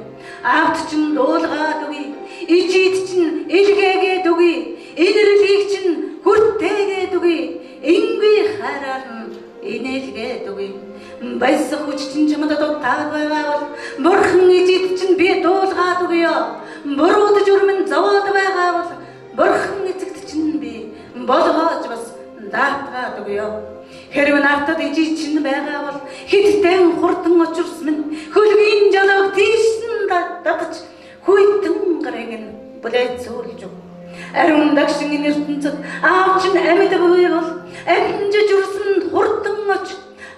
Аавд чинь дуулгаад үгүй, ичид чинь илгээгээд үгүй, инэрлийг чинь хүртээгээд үгүй, ингүй хараар нь инээлгээд үгүй. Баясах хүч чинь чамд дутаад байгаа бол бурхан ичид чинь би дуулгаад үгүй ёо. Буруудаж өрмөн зовоод байгаа бол бурхан эцэгт чинь би болгоож бас даатгаад үгүй ёо. Хэрвээ нартад ичид чинь байгаа бол хиттэн хурдан очирсмэн хөлгийн жалаг тийшэн дадаж хүйтэн гарыг нь бүлэцүүлж өг. Ариун дагшин ертөнцөд аав чинь амьд буй бол амжиж үрсэн хурдан оч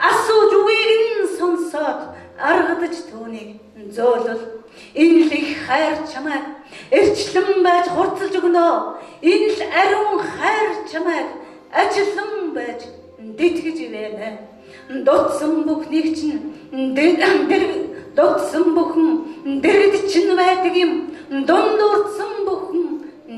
асууж үгийг нь сонсоод аргадаж түүнийг зөөлөл. Энэ л их хайр чамайг эрчлэн байж хурцлж өгнө. Энэ л ариун хайр чамайг ачлан байж дэтгэж ивэнэ. Дутсан бүхнийг чинь дутсан бүхэн дэргэд чинь байдаг юм. Дундуурсан бүхэн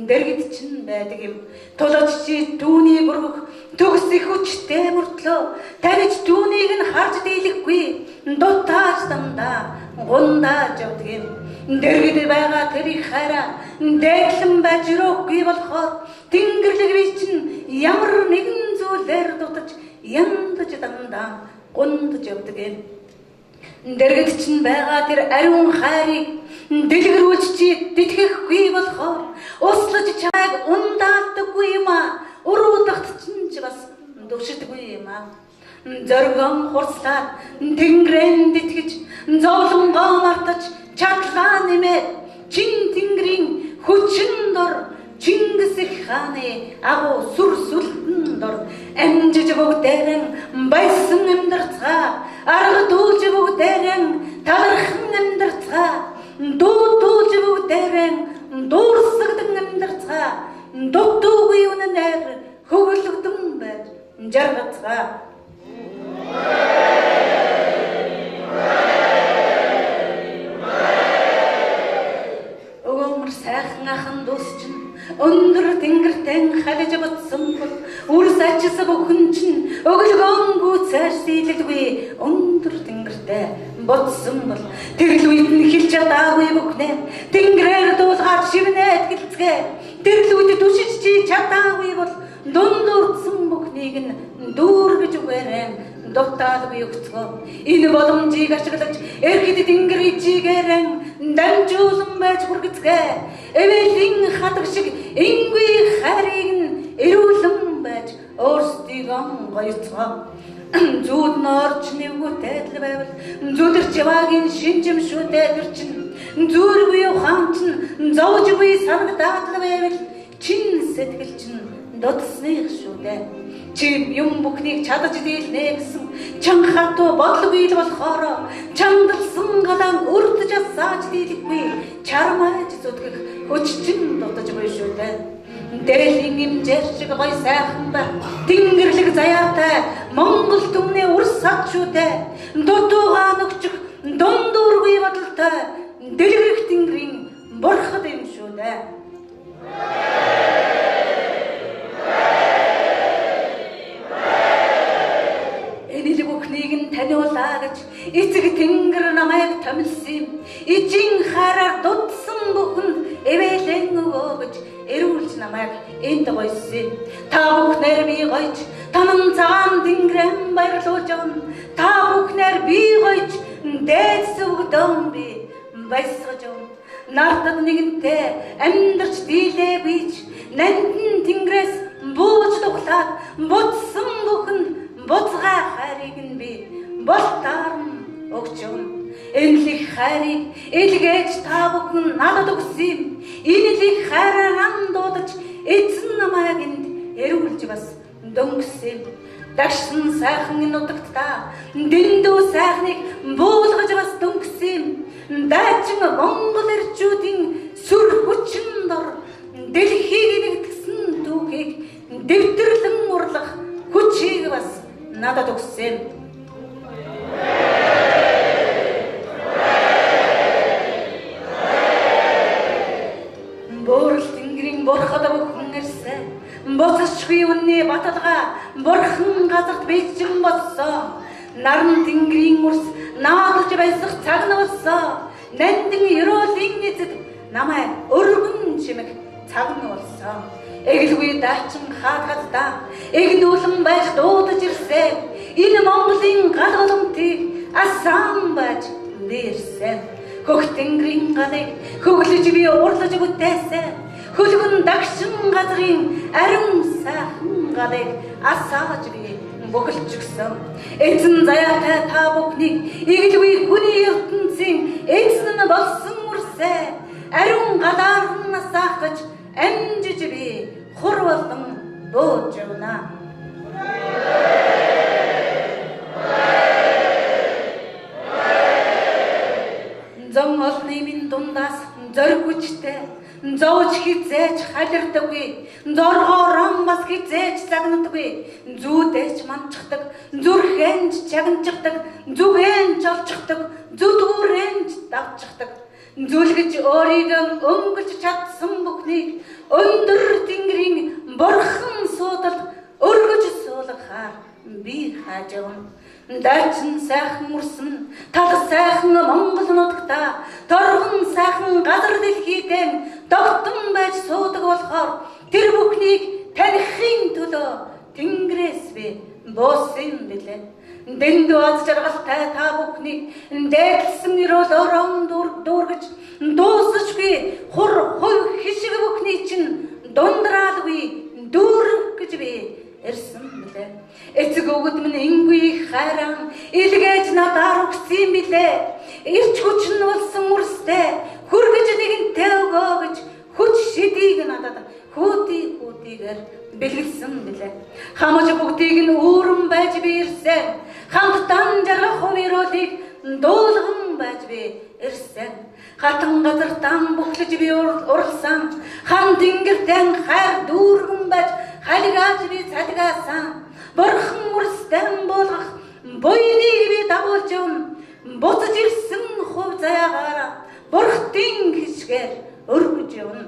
дэргэд чинь байдаг юм. Тулаж чи түүнийг өргөх төгс их хүчтэй мөртлөө таньж түүнийг нь харж дийлэхгүй. Дутааж дандаа гундааж явдаг юм. Дэргэд байгаа тэр их хайраа дайдлан байж өрөөхгүй болохоор Тэнгэрлэг би чинь ямар нэгэн зүйлээр дутаж яндаж дандаа гундаж явдаг юм. Дэргэд чинь байгаа тэр ариун хайрыг дэлгэрүүлж чи тэтгэхгүй болохоор услаж чамайг ундаадаггүй юм а. Уруудахт чинь ч бас дөвшдөггүй юм а. Зоргон хурцлаад тэнгэрэн тэтгэж зовлонгоо мартаж чадлаа нэмээд чин тэнгэрийн хүчин дор Чингис хааны агуу сүр сүлтэн дор амжиж бүгдээрэн байсан амьдрцгаа аргадуулж бүгдээрэн талархан амьдрцгаа дуудуулж бүгдээрэн дуурсагдан амьдрцгаа дутуугүй үнээр хөвөлгдөн байж жаргацгаа. Өгөөмөр сайхан ахан дус чинь өндөр тэнгэртэн халиж батсан бол үрс ачса бүхэн чинь өглөгөнгүү цааш дийлэлгүй өндөр тэнгэртэ батсан бол тэрл үед нь хэлж чадаагүй бүхнээ тэнгэрээр дуулгаад шивнээд гэлцгээ тэрл үед түшиж чи чадаагүй бол дундуурсан бүхнийг нь дүүргэж үгээрэн дутаалгүй өгцгөө энэ боломжийг ашиглаж эрхэд тэнгэр ичигээрэн дамжуулан байж хүргэцгээ эвэлийн хатаг шиг ингүй хайрыг нь эрүүлэн байж өөрсдийгөө гоёцгоо зүүд норч нэвгүүтэй адил байвал зүдэр чиваагийн шинжим шүтээ гэрчин зүргүй ухаан чин зовжгүй санагдаад байвал чин сэтгэл чин дутсных шүтээ чи юм бүхнийг чадаж дийлнэ гэсэн чанхатуу бодлоггүй л болохоор чамдалсан галан өрдөж асааж дийлэхгүй чармааж зүтгэх хүччин дутаж буй шүү дээ. Дээлийн имжэр шиг гой сайхан ба тэнгэрлэг заяатай Монгол түмний урс сад шүү дээ. Дутуугаа нөгчих дундуургүй бодолтой дэлгэрэх тэнгэрийн бурхад юм шүү дээ. Энийг бүхнийг нь таниулаа гэж эцэг тэнгэр намайг томилсон юм. Ижин хараар дутсан бүхэн эвэлэн өгөө гэж эрүүлж намайг энд гойсон. Та бүхнээр би гойж танам цагаан тэнгэрэн баярлуулж явна. Та бүхнээр би гойж дээд сүгдөн би баясгаж явна. Нартад нэгэнтэй амьдарч дийлээ бич нандин тэнгэрээс бууж дуглаад буцсан бүхэн буцгаа хайрыг нь би болтаарн өгч явна. Энэлих хайрыг илгээж та бүхэн надад өгсөн. Энэлих хайраар дуудаж эзэн намайг энд эргүүлж бас дөнгөсөн. Дагшин сайхан нутагтаа дэндүү сайхныг буулгаж бас дөнгөсөн. Дайчин Монгол эрчүүдийн сүр хүчин дор дэлхийг нэгтгсэн түүхийг дэвтэрлэн урлах хүчийг бас надад өгсөн. Борл тэнгэрийн бурхад бүхэн ирсэн. Боцшгүй үнний баталгаа бурхан газарт бичсэн болсон. Наран тэнгэрийн урс наадж байсах цаг нь болсон. Нандин ерөөлийн эзэд намайг өргөн чимэг цаг нь болсон. Эгэлгүй дайчин хаатгадаа эгнүүлэн байж дуудаж ирсэн. Энэ Монголын галгалмтыг асан байж дээрсэн. Хөх тэнгэрийн галыг хөглөж би урлаж бүтээсэн. Хөлгөн дагшин газрын ариун сайхан галыг асааж би бүгэлж өгсөн. Эзэн заяатай та бүхнийг эгэлгүй хүний ертөнцийн эзэн нь болсон үрсэ. Ариун галаар нь асаахж амжиж би хур болон бууж явна. Зам олны минь дундаас зориг хүчтэй зовж хизээж халирдаггүй. Зоргоор амбас хизээж загнадаггүй. Зүүдэж манчдаг, зүрхэнж чагнаждаг, зүгэнж олчихдаг, зүдгүүрэнж давчихдаг. Зүлгэж өөрийгөө өнгөлж чадсан бүхнийг өндөр тэнгэрийн бурхан суудалд өргөж суулгахаар би хааж явна. Дайчин сайхан мөрсөн тал сайхан Монгол нутагта торгон сайхан газар дэлхийдээ тогтон байж суудаг болохоор тэр бүхнийг танихын төлөө тэнгэрээс би буусан билээ. Дэндүү аз жаргалтай та бүхнийг дээдлсэн өрөөл өрөөн дүүргэж дуусчгүй хур хувь хишиг бүхний чинь дундраалгүй дүүрэг гэж би ирсэн билээ. Эцэг өвгөд минь ингүй хайран илгээж надаар өгсөн билээ. Ирч хүч нь болсон үрстэй хүргэж нэгэнтэй өгөө гэж хүч шидийг надад хүүтийгээр бэлгэлсэн билээ. Хамаж бүгдийг нь үүрэн байж би ирсэн. Хамтдан жаргах хувиролыг дуулган байж би ирсэн. Хатан газартан бүхлэж би урлсан. Хам тэнгэртэн хайр дүүргэн байж халигаж би цалгаасан. Бурхан үрстэн болгох буйныг би дагуулж явна. Буцаж ирсэн хувь заяагаараа бурхтын хишгээр өргөж явна.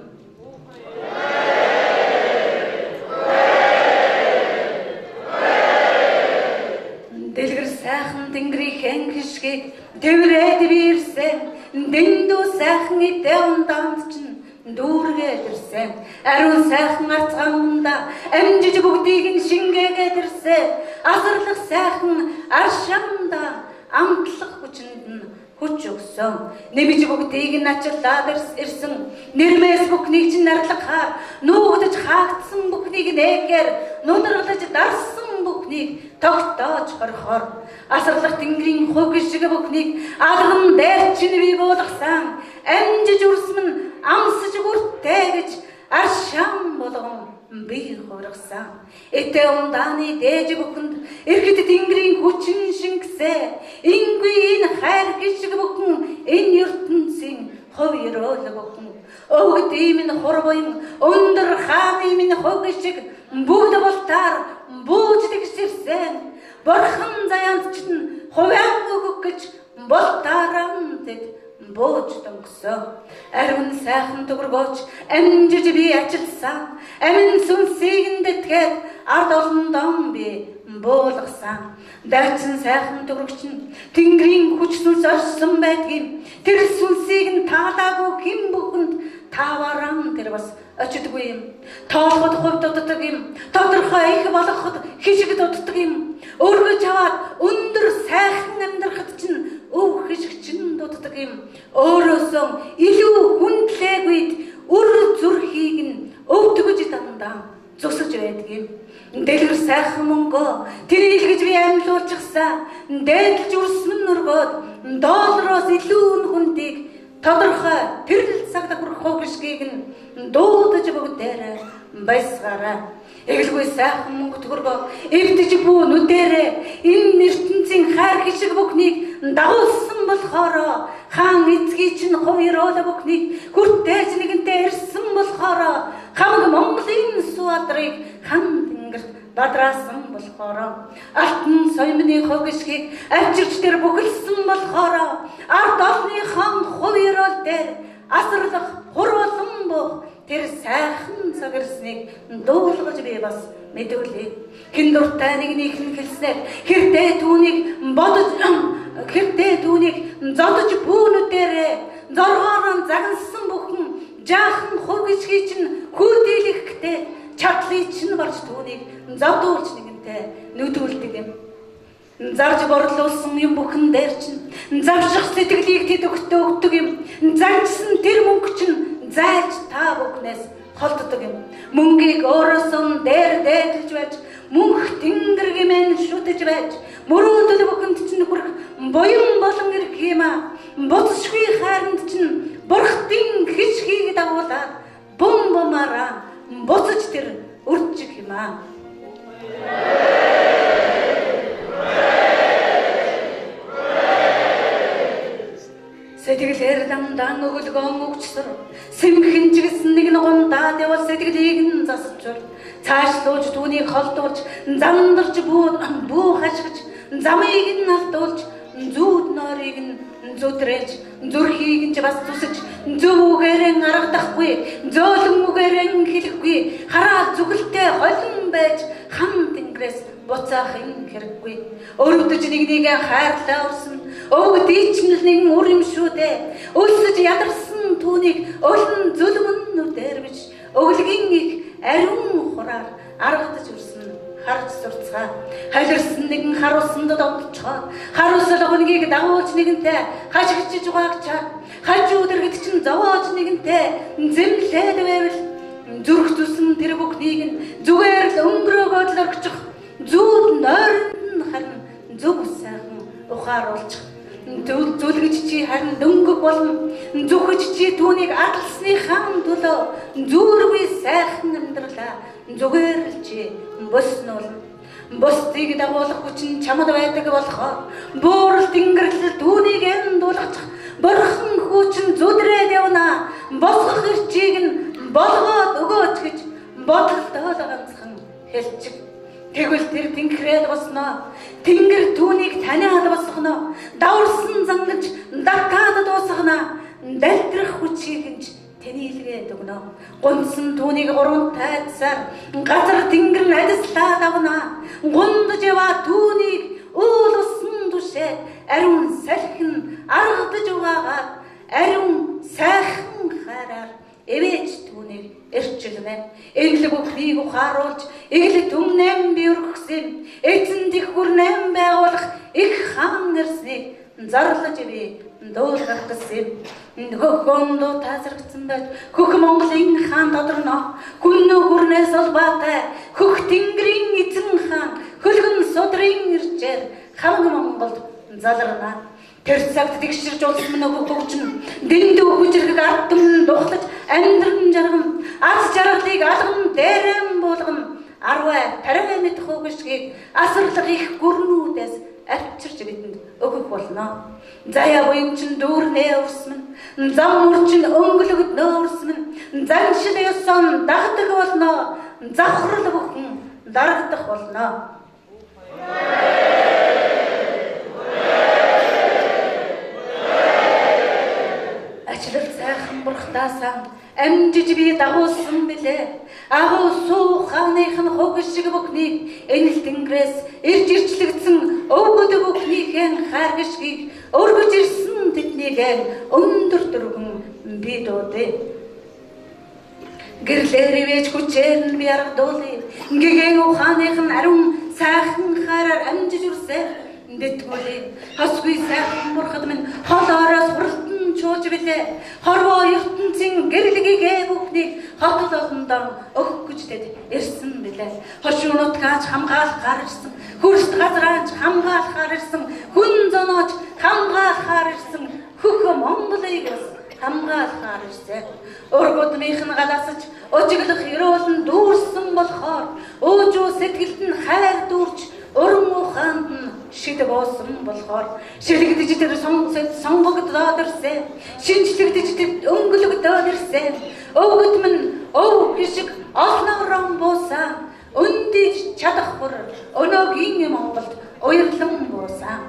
Дэлгэр сайхан тэнгэрийн хишгийг тэврээд би ирсэн. Дэндүү сайхан идэ ундаанд чинь дүүргээд ирсэн. Ариун сайхан арцгаанда амжиж бүгдийг нь шингээгээд ирсэн. Асарлах сайхан аршаанда амтлах хүчинд нь хүч өгсөн. Нэмж бүгдийг нь ачаалаад ирсэн. Нэрмээс бүхнийг чинь нарлахаар нуугдаж хаагдсан бүхнийг нээхээр нудралж дарсан бүхнийг тогтоож хорхоор асарлах тэнгэрийн хувь шиг бүхнийг алган дээр чинь би буулгасан. Амжиж үрсмэн амсаж бүртээ гэж аршаан болгон би хургасан. Этэ ундааны дээж бүхэнд эргэд тэнгэрийн хүчин шингэсэ. Ингүй энэ хайр гişг бүхэн энэ ертөнцийн хувирол бүхэн. Өгд ийм хорвоин өндөр хааны минь хог шиг бүгд болтаар бууж тэгсэрсэн. Бурхан заяанч нь хувиан өгөх гэж болтаарам тэд бууж дөнгөсөн. Ариун сайхан төгрөгөөч амжиж би ачилсан. Амин сүнсийг нь дэтгээд ард олондон би буулгасан. Дайчин сайхан төгрөгч нь тэнгэрийн хүч сүнс орсон байдгийг тэр сүнсийг нь таалаагүй хэн бүхэнд тааваран тэр бас очдоггүй юм. Тоолоход хувь дутдаг юм. Тодорхой их болгоход хишиг дутдаг юм. Өргөж аваад өндөр сайхан амьдрахад чинь өв хишиг чинь дутдаг юм. Өөрөөсөө илүү хүндлээгүйд үр зүрхийг нь өвдгөж дандаа зөсөж байдаг юм. Дэлгэр сайхан мөнгө тэрийг би амьлуулчихсан. Дээдлж үрсмэн өргөөд доллароос илүү хүндийг тодорхой тэрл цагт хүрэх хогшгийг нь дуудаж бүгдээрээ байсгаараа. Эгэлгүй сайхан мөнгө төгрөгөө эвдэж бүү нүдэрээ энэ ертөнцийн хайр хишиг бүхнийг дагуулсан болохоор хаан эцгийн чинь хувироола бүхнийг хүртээж нэгэнтэй ирсэн болохоор хамаг Монголын суадрыг хан тэнгэрт бадраасан болохоор алтан соёмны хогшгийг авчирч тэр бүхэлсэн болохоор ард олны хан хувироол дээр асарлах хуруулан бох тэр сайхан цагирсныг дуулгаж би бас мэдүүлээ. Хэн дуртай нэгнийх нь хэлснээр хэрдээ түүнийг зодож бүүнүүдээрээ зоргоорон загнасан бүхэн жаахан хогшгийг чинь хүүдийлэхтэй чадлыг чинь барж түүнийг зодуулж нэгэнтэй нүдүүлдэг юм. Зарж борлуулсан юм бүхэн дээр чинь завших сэтгэлийг тэд өгдөг юм. Занчсан тэр мөнгө чинь зайлж та бүхнээс холддог юм. Мөнгийг өөрөөсөө дээдлж байж мөнх тэнгэргэмэн шүтэж байж мөрөөдөл бүхэнд чинь хүрэх буян болон ирэх юм а. Буцшгүй хайранд чинь бурхтын хишгийг дагуулаад бомбомараа буцаж тэр үржих юм а. Сэтгэлээр дамдан өгөлгөн өгчсөр сэмхэн чигсэн нэг ногондаад явал сэтгэлийг нь засчур цаашлууж түүнийг холдуулж замдарч бүү хашгиж замыг нь алдуулж зүүд нойрыг нь зүдрээж зүрхийг нь ч бас тусаж зөвүүгээрэн аргадахгүй зөөлөн үгээрэн хэлэхгүй хараа зүгэлтэй холин байж хан тэнгэрээс буцаахын хэрэггүй өрөвдөж нэгнийгээ хайрлаа урсан өвгдий ч нэгэн үр юм шүү дээ өлсөж ядарсан түүнийг өлн зүлмэннүүдээр бич өглөгийн их ариун хураар аргадаж урсан харж сурцгаа халирсан нэгэн харуулсанд довтлцохоо харуулсал хүнгийг дагуулж нэгэнтэй хашгичж угаагчаа хажуудэргэд чинь зовоож нэгэнтэй зэмлээд байвал зүрх зүсэн тэр бүхнийг нь зүгээр л өнгөрөөгөөд л орчих зүүд нойрон харин зүг сайхан ухааруулчих зүлгэж чи харин дөнгөг болон зүхэж чи түүнийг адалсныхаа төлөө зүргүй сайхан амьдралаа зүгээр л чи боснол бостыг дагуулах хүчин чамд байдаг болохоор буурал тэнгэрл түүнийг эндуулгачих борхон хүчин зүдрээд явна босгох эрчийг нь болгоод өгөөч гэж бодолдоо ганцхан хэлчих. Тэгвэл тэр тэнхрээд босноо тэнгэр түүнийг таниад босгоно даварсан зангаж датаад дуусгана дэлтрэх хүчийг нь тэнилгээд өгнө гунсан түүнийг гурван тайцаар газар тэнгэр нь адислаад авна гундаж яваа түүнийг уул усан түшээ ариун салхин аргадаж угаагаад ариун сайхан хараар эвэж түүнийг эрчилнэ эглэг бүхнийг ухааруулж эглэг түмнэм би өргөсөн эцэн дэх хүрнэм байгуулах их хаан нэрснийг зарлаж би дуулгах гэсэн нөхөндөө тасрагдсан байж хөх Монголын хаан тодорно хүннөө хүрнээс олбаатай хөх тэнгэрийн эзэн хаан хөлгөн судрын ирчээр хамаг Монголд залрана тэр цагт тэгширж улс минь өгөгчн дэндүү хүчрэг ардам духлаж амьдран жаргам аз жаргалыг алган дээрэм буулган арвай тариамит хогшгийг асарлах их гүрнүүдээс авчирч бидэнд өгөх болно. Заяа буян чин дүүрнээ урсмэн зам мөрчин өнгөлөгд нөөрсмэн заншил ёсон дагдаг болно завхрал бүхэн дарагдах болно. Ачлал сайхан бурхтаасан амжиж би дагуулсан билээ. Агуу суу хааных нь хогшиг бүхнийг энэл тэнгэрээс ирж ирчлэгдсэн өвгөд бүхнийхэн хайргашгийг өргөж ирсэн тэднийхэн өндөр дөргөн би дуудээ. Гэрлэр ивэж хүчээр нь би аргадуулъя. Гэгэн ухааных нь ариун сайхан хараар амжиж үрсэ. Дэтгүүлээ. Хосгүй сайхан бурхад минь холоороос хуралдан чуулж билээ. Хорвоо ертөнцийн гэрлэгийг бүхнийг хотод олондоо өгөх гэж тэд ирсэн билээ. Хошуунуудгаач хамгаалахаар ирсэн. Хөрст газраач хамгаалахаар ирсэн. Хүн зонооч хамгаалахаар ирсэн. Хөх Монголыг бас хамгаалахаар ирсэн. Ургуудмынх нь галасаж ожиглох ерөөлн дүүрсэн болохоор уужуу сэтгэлд нь хайр дүүрч уран ухаанд нь шид боосон болохоор шилэгдэж тэр сонгогдоод ирсэн. Шинжлэгдэж тэр өнгөлөгдөөд ирсэн. Өвгөт минь өв гişиг олноорон буусан. Өндиж чадахгүй өнөөгийн Монголд уярлан буусан.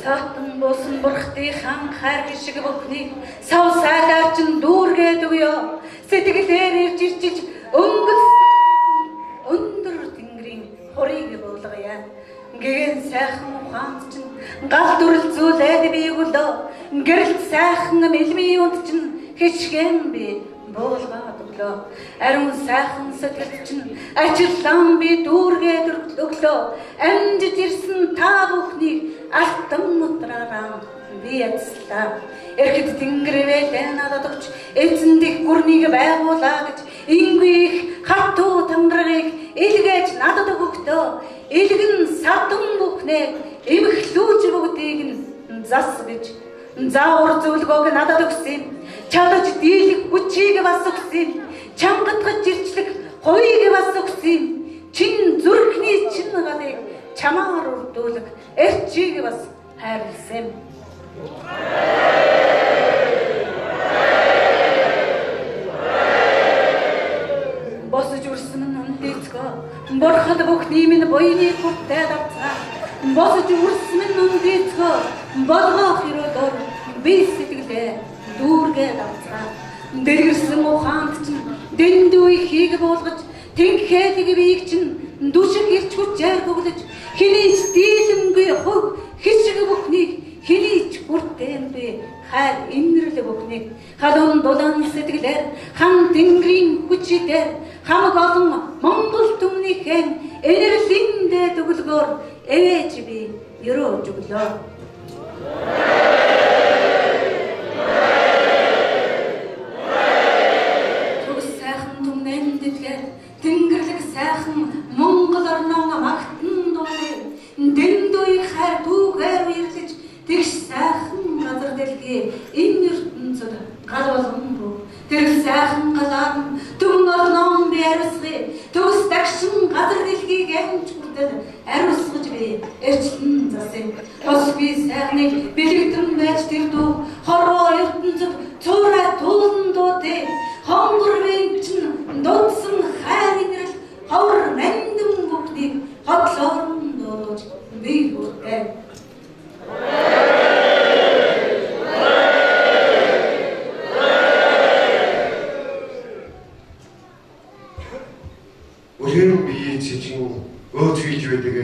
Сатан буусан бурхтынхан хайр гişиг бүхнийг сав сайдаар чин дүүргээд өгөө. Сэтгэлээр ирж ирж өнгөлсөн өндөр тэнгэрийн хорийг буулгая. Гэгэн сайхан ухаанд чин гал дүрэл зүйлээд би өгөлөө. Гэрэлт сайхан мэлмийн үнд чин хичгэн би буулгаад өглөө. Ариун сайхан сэтгэл чин ажиглан би дүүргээд өглөө. Амжиж ирсэн та бүхнийг алтан нутраараа би ядслаа. Эргэд тэнгэрвээ надад өгч эзэндих гүрнийг байгуулаа гэж ингүй их хатуу тамдрагыг илгээж надад өгөхдөө илгэн садан бүхнээ эмхлүүж бүгдийг нь зас гэж заавар зөвлөгөөг надад өгсөн. Чадаж дийлэх хүчийг бас өгсөн. Чангадгаж ирчлэх хоёыг бас өгсөн. Чин зүрхний чин галыг чамаар үрдүүлэх эрчийг бас хайрлсан. Босож үрсэн нь үндэцгөө. Бурхад бүхний минь буйны хүртээд авцгаа. Босож үрсэн нь үндэцгөө. Болгоо хэрөдөр би сэтгэлээ дүүргээд авцгаа. Дэргэрсэн ухаанд чинь дэндүү ихийг буулгаж тэнхээдэг биеийг чинь дүшиг ирч хүчээр бүглэж хинийч дийлэнгүй хөг хишиг бүхнийг хинийч бүртэнгүй хайр инрэл бүхнийг халуун дулаан сэтгэлээр хан тэнгэрийн хүчээр хамаг олон Монгол түмнийхэн энерлийн дөгөлгөөр эвэж би өрөөж өглөө. Төгс сайхан түмнэн дэтгээд тэнгэрлэг сайхан Монгол орноо магтан дуулаа. Дэндүү хайр түүгээр үерлэж тэгш сайхан газар дэлхий энэ ертөнцид гал болгон бүү. Тэр сайхан галаар түмэн орноо би арисгий. Төгс дагшин газар дэлхийг амж хүртэл ариусгаж би эрчлэн засыг. Бос би сайхныг бэлэгдэн байж тэр дүү хорвоо ертөнцид цуурай туулан дуудээ. Хонгор вэнчин дуудсан хайр инрэл ховор мандам бүхнийг хотлоорн дуулж би хүртээ. Өргөн биеийн чинь өөцгийж байдаг.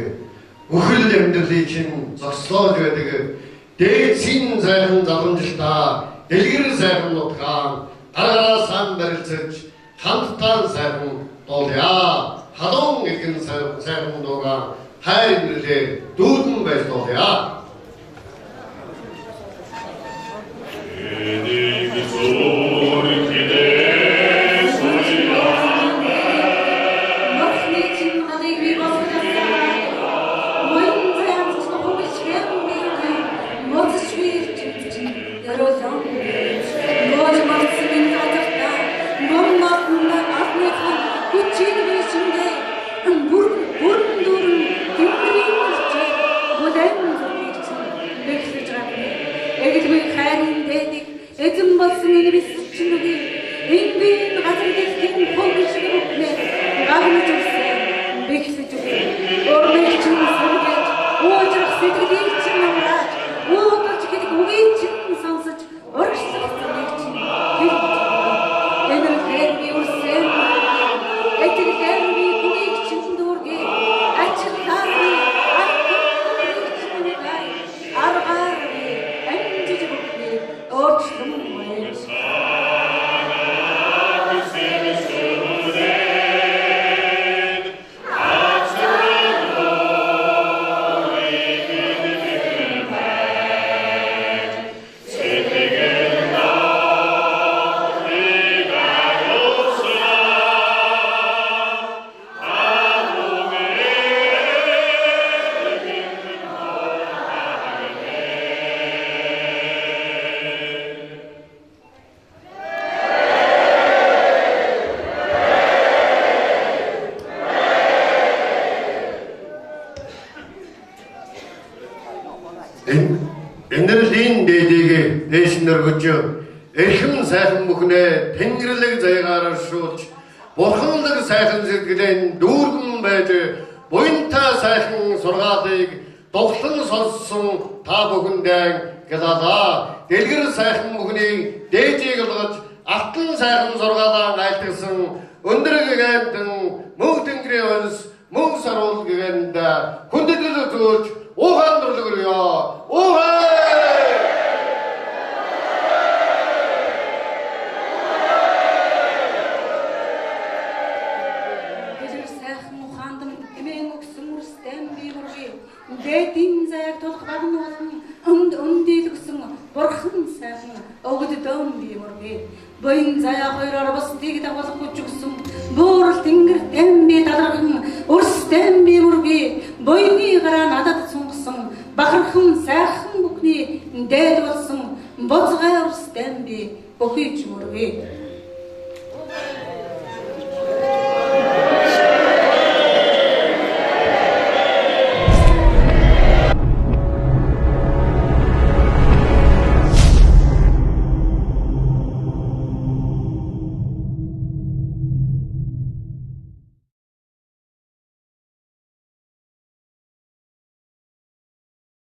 Бүхэл амьдралыг чинь зогслоож байдаг. Дээдсийн сайхан заламжилтаа дэлгэр сайхан нутгаа гараараа сан барилцаж хамтдаа сайхан дуулъя. Халуун иргэн сайхан дуугаа хайр инрэлээр дүүрэн байж дуулъя. Эзэн болсон миний бисчин үгүй. Энгийн газар дэлхийн хөнгөшг бүхнээ гавнаж өгсөн. Бэхлэж өгсөн. Өөрмөг чинь сэргээж, уужрах сэтгэлийг чинь амрааж, уудалж гэдэг үгийг чинь сонсож, урагшлах зүйлийг чинь хэлж. Энэрхээр би үрсэн. Этгэгээр би үгийг чинь дүүргээ. Ачаалаа. Арга өргөж эрхэм сайхан бүхнээ тэнгэрлэг заягаар шуулж бурханлаг сайхан зэрэглэн дүүргэн байж буянтай сайхан сургаалыг дуглан сонссон та бүхэндээ гэлалаа. Дэлгэр сайхан бүхний дээжийг олгож алтан сайхан сургаалаа айлтгсан өндөр гэгэнтэн мөнх тэнгэрийн өнс мөнх саруул гэгэнд хүндэтгэл үзүүлж ухаан дурлгөрё. Дээдийн заяг тулах багн болон өндийлгсэн бурхан сайхан өгд дөм бимөргий. Буян заяа хоёроор бусдыг дагуулах хүч өгсөн буурал тэнгэр дэм би талархан өрс дэм бимөргий. Буйны гараа надад сунгасан бахархан сайхан бүхний дээд болсон боцгай өрс дэм би бүхийч мөргий.